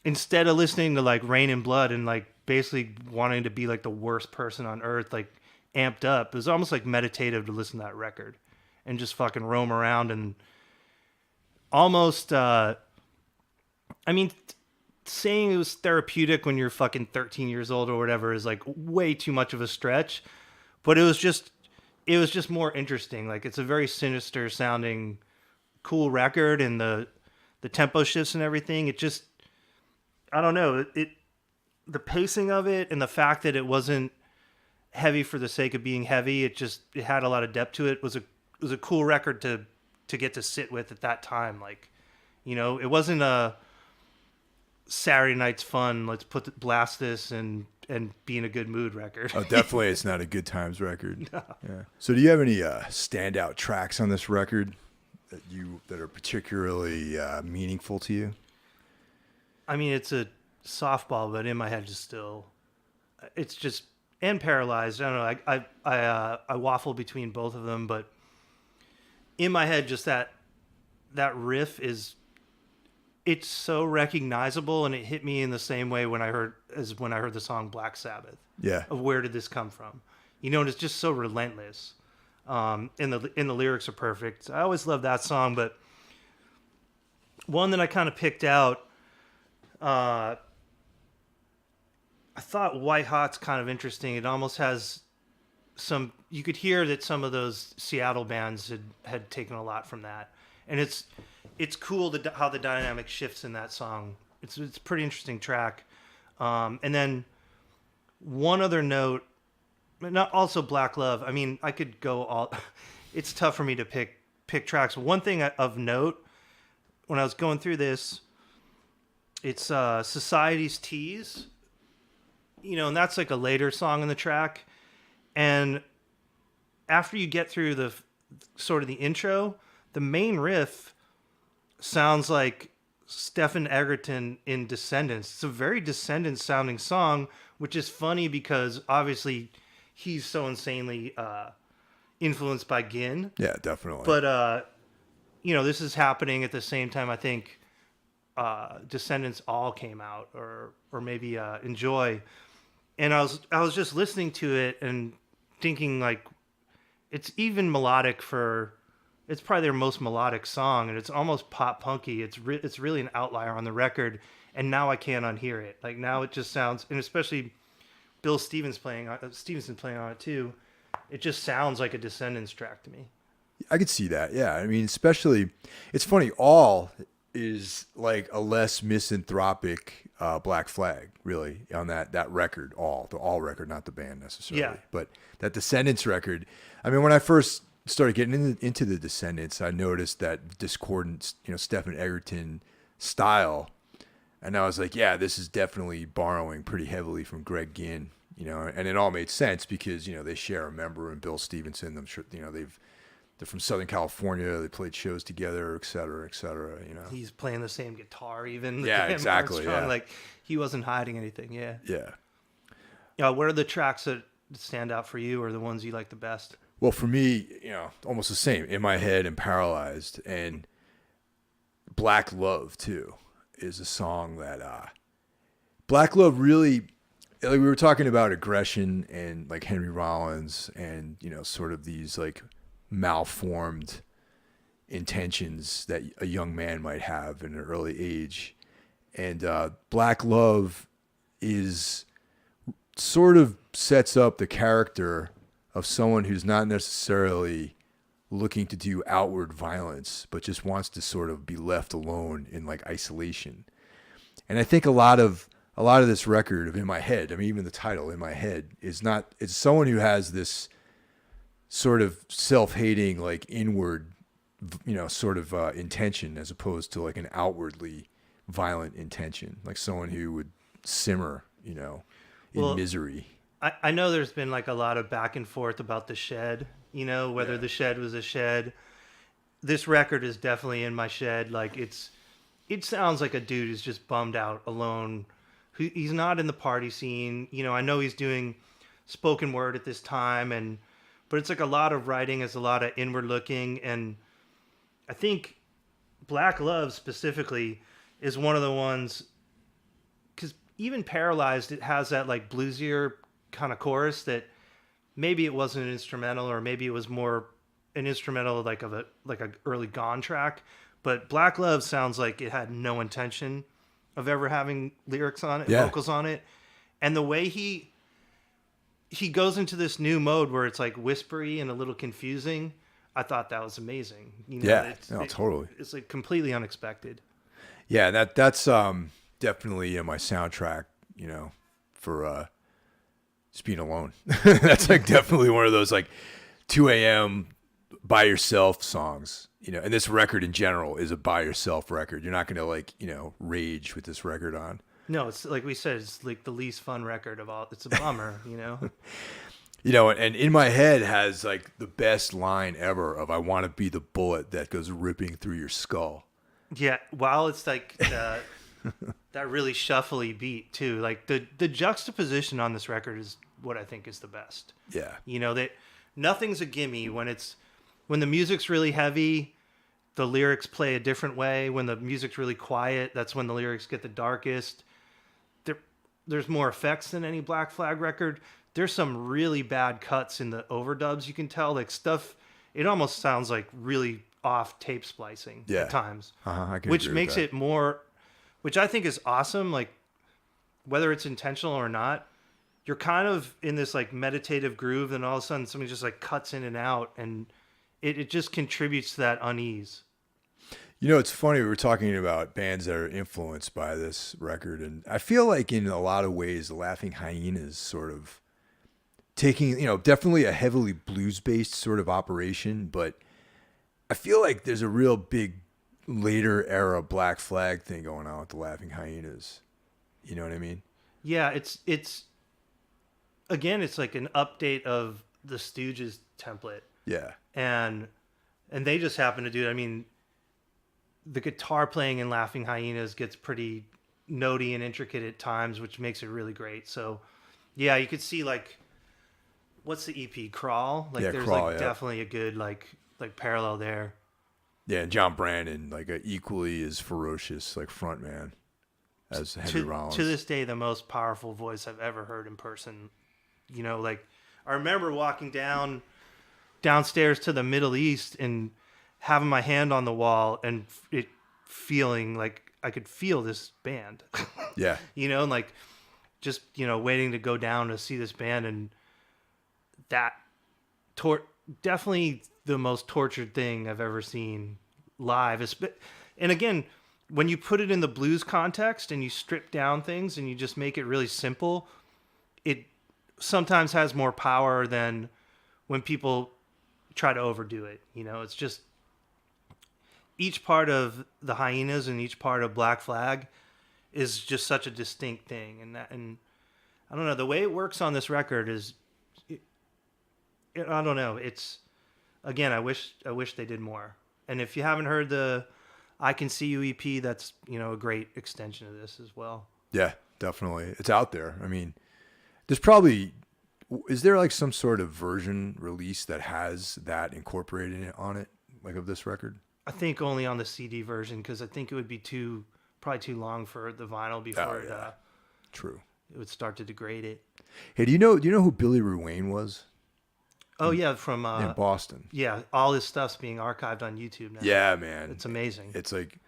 instead of listening to like Rain and Blood and like basically wanting to be like the worst person on earth, like amped up, it was almost like meditative to listen to that record and just fucking roam around and almost, saying it was therapeutic when you're fucking 13 years old or whatever is like way too much of a stretch, but it was just more interesting. Like, it's a very sinister sounding, cool record, and the tempo shifts and everything. It just, I don't know, the pacing of it and the fact that it wasn't heavy for the sake of being heavy. It had a lot of depth to it. It was a cool record to get to sit with at that time. Like, it wasn't a Saturday night's fun, let's blast this and be in a good mood record. Oh, definitely. It's not a good times record. No. Yeah. So do you have any standout tracks on this record that are particularly meaningful to you? It's a softball, but in my head and Paralyzed. I don't know. I waffle between both of them, but in my head, just that riff it's so recognizable, and it hit me in the same way when I heard the song Black Sabbath. Yeah. Of where did this come from? And it's just so relentless. And the lyrics are perfect. I always love that song, but one that I kind of picked out, I thought White Hot's kind of interesting. It almost has you could hear that some of those Seattle bands had taken a lot from that. and it's cool how the dynamic shifts in that song. It's a pretty interesting track. And then one other note, not also Black Love. I mean, I could go all. It's tough for me to pick tracks. One thing of note when I was going through this, it's Society's Tease. And that's like a later song in the track. And after you get through the sort of the intro, the main riff sounds like Stephen Egerton in Descendants. It's a very Descendants sounding song, which is funny because obviously he's so insanely influenced by Ginn. Yeah, definitely. But this is happening at the same time. I think Descendants all came out, or maybe Enjoy. And I was just listening to it and thinking like it's even melodic it's probably their most melodic song, and it's almost pop punky. It's really an outlier on the record, and now I can't unhear it. Like now it just sounds, and especially Bill Stevenson playing on it too. It just sounds like a Descendants track to me. I could see that. Yeah, I mean, especially it's funny. All is like a less misanthropic Black Flag, really, on that record. The All record, not the band necessarily, yeah. But that Descendants record. I mean, when I first started getting into the Descendants, I noticed that discordant, Stephen Egerton style, and I was like, yeah, this is definitely borrowing pretty heavily from Greg Ginn, and it all made sense because they share a member in Bill Stevenson. I'm sure they're from Southern California. They played shows together, et cetera, et cetera. He's playing the same guitar, even. Yeah, exactly. Yeah. Like he wasn't hiding anything. Yeah. Yeah. What are the tracks that stand out for you, or the ones you like the best? Well, for me, almost the same. In My Head and Paralyzed, and Black Love too is a song that Black Love really, like we were talking about aggression and like Henry Rollins and sort of these like malformed intentions that a young man might have in an early age, and Black Love is sort of sets up the character of someone who's not necessarily looking to do outward violence, but just wants to sort of be left alone in like isolation. And I think a lot of this record of In My Head, I mean, even the title In My Head it's someone who has this sort of self-hating, like inward, sort of intention, as opposed to like an outwardly violent intention, like someone who would simmer, in misery. I know there's been like a lot of back and forth about The Shed, whether The Shed was a shed. This record is definitely In My Shed. Like it sounds like a dude who's just bummed out, alone. He's not in the party scene. I know he's doing spoken word at this time, but it's like a lot of writing is a lot of inward looking. And I think Black Love specifically is one of the ones, because even Paralyzed, it has that like bluesier kind of chorus that maybe it wasn't an instrumental, or maybe it was more an instrumental like a early Gone track. But Black Love sounds like it had no intention of ever having lyrics on it, vocals on it. And the way he goes into this new mode where it's like whispery and a little confusing, I thought that was amazing. Totally. It's like completely unexpected. Yeah, that's definitely in my soundtrack, for just being alone. That's like definitely one of those like 2 a.m. by yourself songs, and this record in general is a by yourself record. You're not going to like, rage with this record on. No, it's like we said, it's like the least fun record of all. It's a bummer, And In My Head has like the best line ever of "I want to be the bullet that goes ripping through your skull." Yeah, while it's like that really shuffly beat too. Like the juxtaposition on this record is what I think is the best. Yeah. That nothing's a gimme when the music's really heavy, the lyrics play a different way. When the music's really quiet, that's when the lyrics get the darkest. There's more effects than any Black Flag record. There's some really bad cuts in the overdubs. You can tell like stuff. It almost sounds like really off tape splicing at times, which makes it more, which I think is awesome. Like whether it's intentional or not, you're kind of in this like meditative groove, and all of a sudden something just like cuts in and out, and it just contributes to that unease. You know, it's funny. We were talking about bands that are influenced by this record, and I feel like in a lot of ways, the Laughing Hyenas sort of taking, definitely a heavily blues-based sort of operation, but I feel like there's a real big later era Black Flag thing going on with the Laughing Hyenas. You know what I mean? Yeah, it's again, it's like an update of the Stooges template. Yeah. And they just happen to do it. I mean, the guitar playing in Laughing Hyenas gets pretty notey and intricate at times, which makes it really great. So, yeah, you could see like, what's the EP? Crawl? Like, there's Crawl, like definitely a good like parallel there. Yeah, and John Brandon, like a equally as ferocious like frontman as Henry Rollins. To this day, the most powerful voice I've ever heard in person. You know, like I remember walking downstairs to the Middle East and having my hand on the wall and it feeling like I could feel this band. Yeah. You know, and like just, waiting to go down to see this band, and that definitely the most tortured thing I've ever seen live. And again, when you put it in the blues context and you strip down things and you just make it really simple, it sometimes has more power than when people try to overdo it. It's just each part of the Hyenas and each part of Black Flag is just such a distinct thing. And I don't know, the way it works on this record is, I don't know. It's, again, I wish they did more. And if you haven't heard the I Can See You EP, that's, a great extension of this as well. Yeah, definitely. It's out there. I mean, there's probably, is there like some sort of version release that has that incorporated on it, like of this record? I think only on the CD version, because I think it would be probably too long for the vinyl before True. It would start to degrade it. Hey, do you know who Billy Ruane was? Oh yeah, from in Boston. Yeah, all his stuff's being archived on YouTube now. Yeah, man, it's amazing. It's like,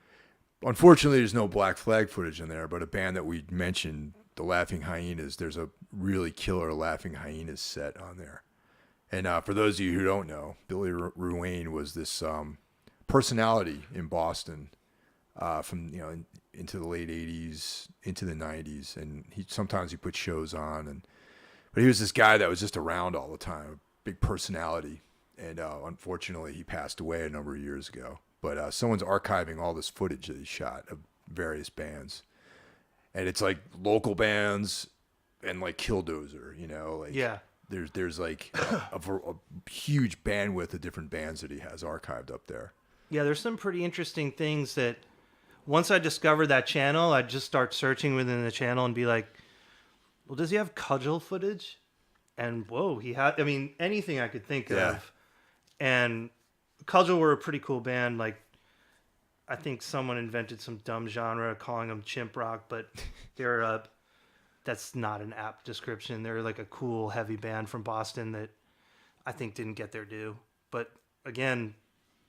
unfortunately, there's no Black Flag footage in there, but a band that we mentioned, the Laughing Hyenas, there's a really killer Laughing Hyenas set on there. And for those of you who don't know, Billy Ruane was this personality in Boston from into the late '80s into the '90s, and sometimes he put shows on, but he was this guy that was just around all the time. Big personality, and unfortunately he passed away a number of years ago, but someone's archiving all this footage that he shot of various bands, and it's like local bands and like Killdozer, yeah, there's like a huge bandwidth of different bands that he has archived up there. Yeah, there's some pretty interesting things that once I discovered that channel, I'd just start searching within the channel and be like, well, does he have cudgel footage? And whoa, he had, anything I could think of. And Cudgel were a pretty cool band. Like, I think someone invented some dumb genre calling them chimp rock, but that's not an apt description. They're like a cool, heavy band from Boston that I think didn't get their due. But again,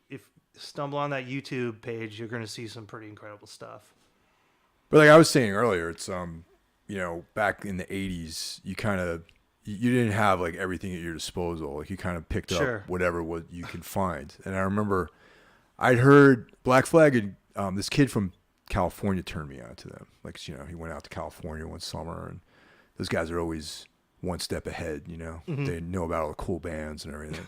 if you stumble on that YouTube page, you're going to see some pretty incredible stuff. But like I was saying earlier, it's, back in the 80s, you didn't have like everything at your disposal. Like you kind of picked up whatever you could find. And I remember I'd heard Black Flag, and this kid from California turned me on to them. Like, he went out to California one summer, and those guys are always one step ahead, Mm-hmm. They know about all the cool bands and everything.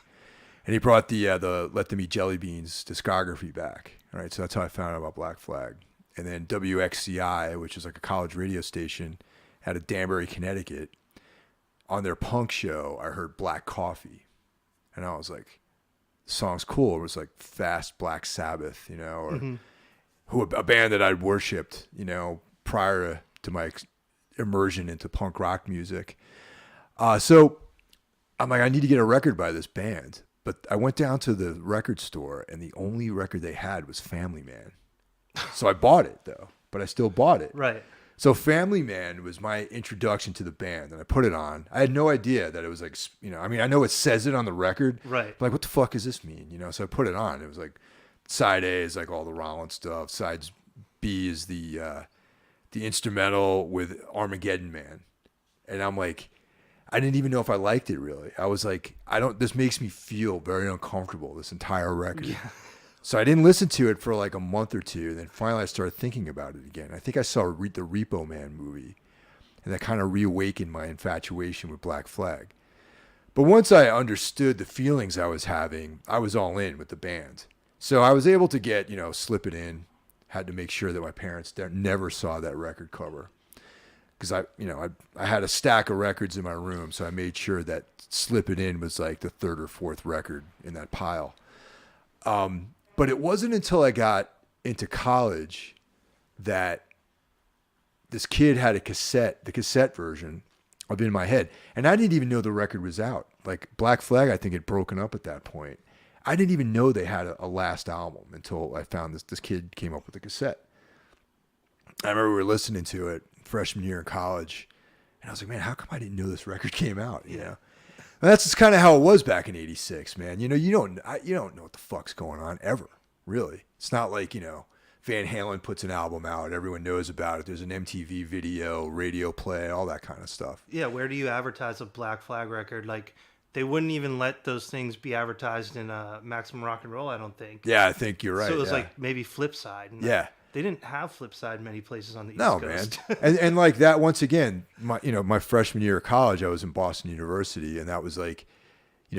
And he brought the Let Them Eat Jelly Beans discography back. All right, so that's how I found out about Black Flag. And then WXCI, which is like a college radio station out of Danbury, Connecticut, on their punk show, I heard Black Coffee. And I was like, the song's cool. It was like fast Black Sabbath, or mm-hmm. A band that I'd worshipped, prior to my immersion into punk rock music. So I'm like, I need to get a record by this band. But I went down to the record store, and the only record they had was Family Man. So I bought it, though. But I still bought it. Right. So Family Man was my introduction to the band, and I put it on. I had no idea that it was like, I know it says it on the record. Right. But like, what the fuck does this mean? So I put it on. It was like, side A is like all the Rollins stuff. Side B is the instrumental with Armageddon Man. And I'm like, I didn't even know if I liked it really. I was like, this makes me feel very uncomfortable, this entire record. Yeah. So I didn't listen to it for like a month or two. Then finally I started thinking about it again. I think I saw the Repo Man movie, and that kind of reawakened my infatuation with Black Flag. But once I understood the feelings I was having, I was all in with the band. So I was able to get, Slip It In. Had to make sure that my parents never saw that record cover. Because I had a stack of records in my room, so I made sure that Slip It In was like the third or fourth record in that pile. But it wasn't until I got into college that this kid had the cassette version of In My Head. And I didn't even know the record was out. Like Black Flag, I think, had broken up at that point. I didn't even know they had a last album until I found this kid came up with a cassette. I remember we were listening to it freshman year in college, and I was like, man, how come I didn't know this record came out? And that's just kind of how it was back in '86, man. You don't know what the fuck's going on ever, really. It's not like Van Halen puts an album out, everyone knows about it. There's an MTV video, radio play, all that kind of stuff. Yeah, where do you advertise a Black Flag record? Like, they wouldn't even let those things be advertised in Maximum Rock and Roll, I don't think. Yeah, I think you're right. So it was like maybe Flipside. And they didn't have Flipside many places on the East Coast. No, man. and like that, once again, my freshman year of college, I was in Boston University, and that was like,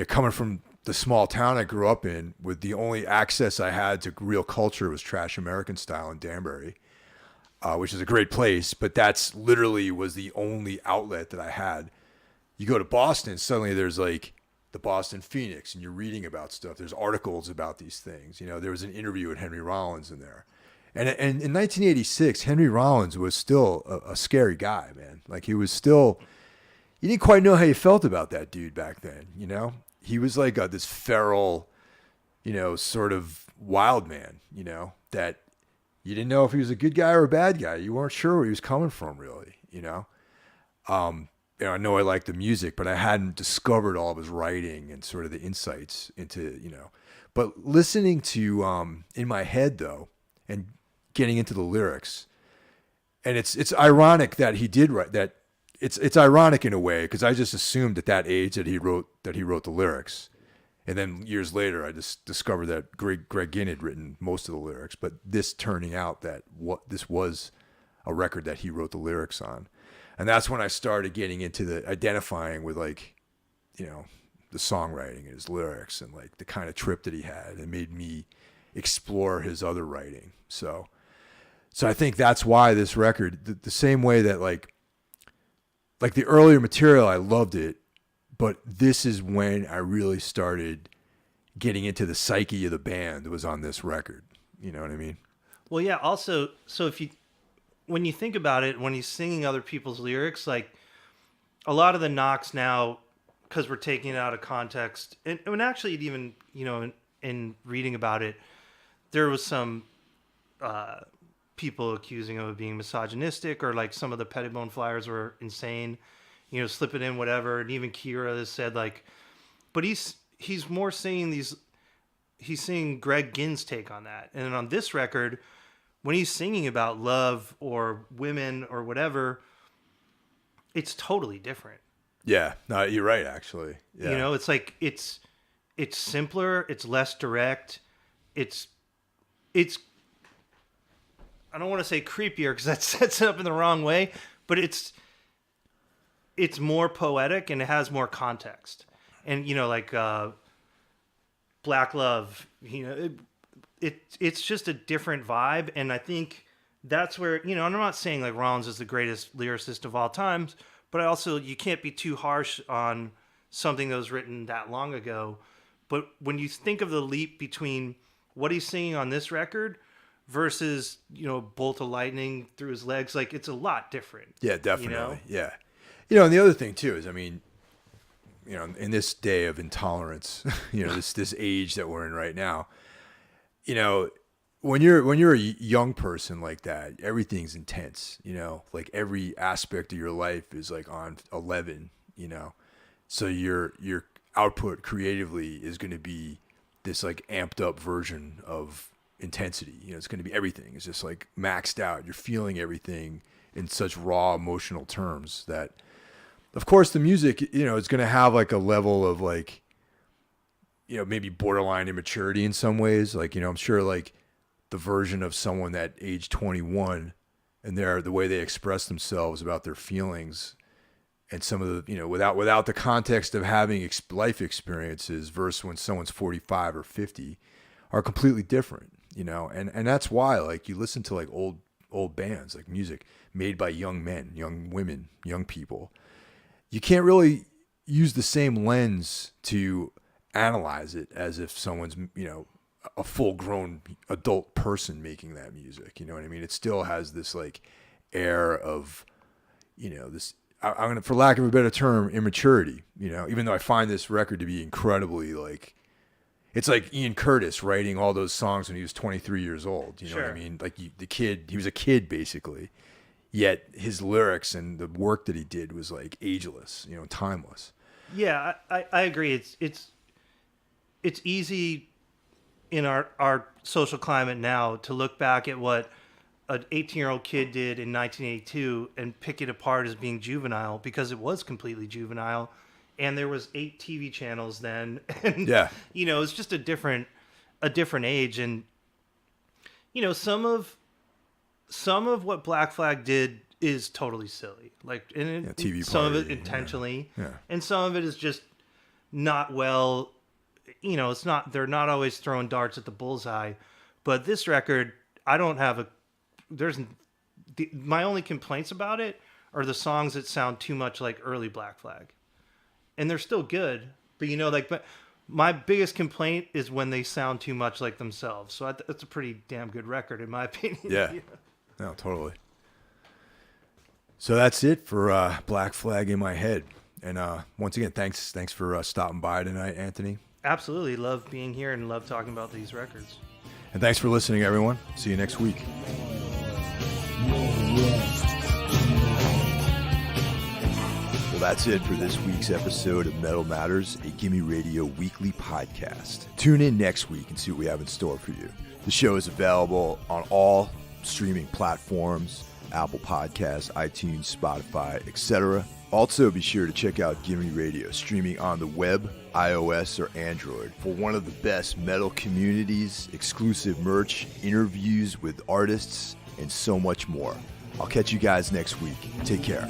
coming from the small town I grew up in, with the only access I had to real culture was Trash American Style in Danbury, which is a great place, but that's literally was the only outlet that I had. You go to Boston, suddenly there's like the Boston Phoenix, and you're reading about stuff. There's articles about these things. There was an interview with Henry Rollins in there. And in 1986, Henry Rollins was still a scary guy, man. Like he was still, you didn't quite know how you felt about that dude back then, He was like this feral, sort of wild man, that you didn't know if he was a good guy or a bad guy. You weren't sure where he was coming from, really, I know I liked the music, but I hadn't discovered all of his writing and sort of the insights into, But listening to In My Head, though, and getting into the lyrics, and it's ironic that he did write that. It's ironic in a way, because I just assumed at that age that he wrote the lyrics, and then years later I just discovered that Greg Ginn had written most of the lyrics. But this turning out that this was a record that he wrote the lyrics on. And that's when I started getting into the identifying with like, the songwriting and his lyrics and like the kind of trip that he had, and made me explore his other writing. So I think that's why this record, the same way that like the earlier material, I loved it, but this is when I really started getting into the psyche of the band that was on this record. You know what I mean? Well, yeah. Also, so when you think about it, when he's singing other people's lyrics, like a lot of the knocks now, because we're taking it out of context, and actually even, in reading about it, there was some people accusing him of being misogynistic, or like some of the Pettibone Flyers were insane, Slip It In, whatever. And even Kira has said like, but he's more singing he's singing Greg Ginn's take on that. And then on this record, when he's singing about love or women or whatever, it's totally different. Yeah, no, you're right, actually. Yeah. It's like, it's simpler, it's less direct, it's I don't want to say creepier, because that sets it up in the wrong way, but it's more poetic and it has more context. And, like Black Love, it's just a different vibe. And I think that's where, and I'm not saying like Rollins is the greatest lyricist of all times, but you can't be too harsh on something that was written that long ago. But when you think of the leap between what he's singing on this record versus, bolt of lightning through his legs, like it's a lot different. Yeah, definitely. Yeah. And the other thing too is, I mean, in this day of intolerance, this age that we're in right now, when you're a young person like that, everything's intense, like every aspect of your life is like on 11, so your output creatively is going to be this like amped up version of intensity. It's going to be everything. It's just like maxed out. You're feeling everything in such raw emotional terms that, of course, the music, is going to have like a level of like, maybe borderline immaturity in some ways. Like, I'm sure like the version of someone that age 21 and the way they express themselves about their feelings and some of the, without the context of having life experiences versus when someone's 45 or 50 are completely different, and that's why like you listen to like old bands, like music made by young men, young women, young people. You can't really use the same lens to analyze it as if someone's, a full grown adult person making that music. You know what I mean? It still has this like air of, this, I'm going to, for lack of a better term, immaturity, even though I find this record to be incredibly like, it's like Ian Curtis writing all those songs when he was 23 years old. You know what I mean? Like he was a kid basically, yet his lyrics and the work that he did was like ageless, timeless. Yeah, I agree. It's easy in our social climate now to look back at what an 18-year-old kid did in 1982 and pick it apart as being juvenile, because it was completely juvenile, and there was 8 TV channels then, and it's just a different age, and some of what Black Flag did is totally silly, like TV some party, of it intentionally, and some of it is just not well. It's not, they're not always throwing darts at the bullseye, but this record, I don't have my only complaints about it are the songs that sound too much like early Black Flag, and they're still good, but but my biggest complaint is when they sound too much like themselves. So that's a pretty damn good record in my opinion. Yeah. No, totally. So that's it for Black Flag in My Head. And once again, thanks for stopping by tonight, Anthony. Absolutely. Love being here and love talking about these records. And thanks for listening, everyone. See you next week. Well, that's it for this week's episode of Metal Matters, a Gimme Radio weekly podcast. Tune in next week and see what we have in store for you. The show is available on all streaming platforms, Apple Podcasts, iTunes, Spotify, etc. Also, be sure to check out Gimme Radio, streaming on the web, iOS, or Android, for one of the best metal communities, exclusive merch, interviews with artists, and so much more. I'll catch you guys next week. Take care.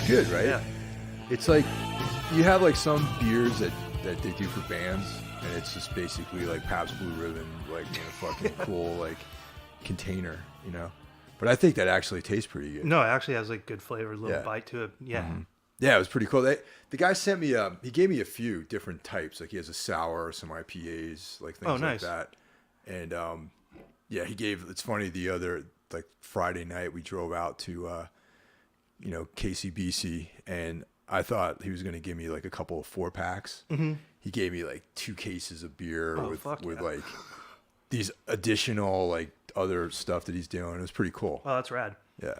Good, right? Yeah. It's like you have like some beers that they do for bands, and it's just basically like Pabst Blue Ribbon, like in a fucking cool like container, But I think that actually tastes pretty good. No, it actually has like good flavor, a little bite to it. Yeah. Mm-hmm. Yeah, it was pretty cool. The guy sent me he gave me a few different types. Like he has a sour, some IPAs, like things like that. And he gave. It's funny. The other like Friday night we drove out to KCBC, and I thought he was going to give me like a couple of 4-packs. Mm-hmm. He gave me like 2 cases of beer with like these additional like other stuff that he's doing. It was pretty cool. Oh, that's rad. Yeah.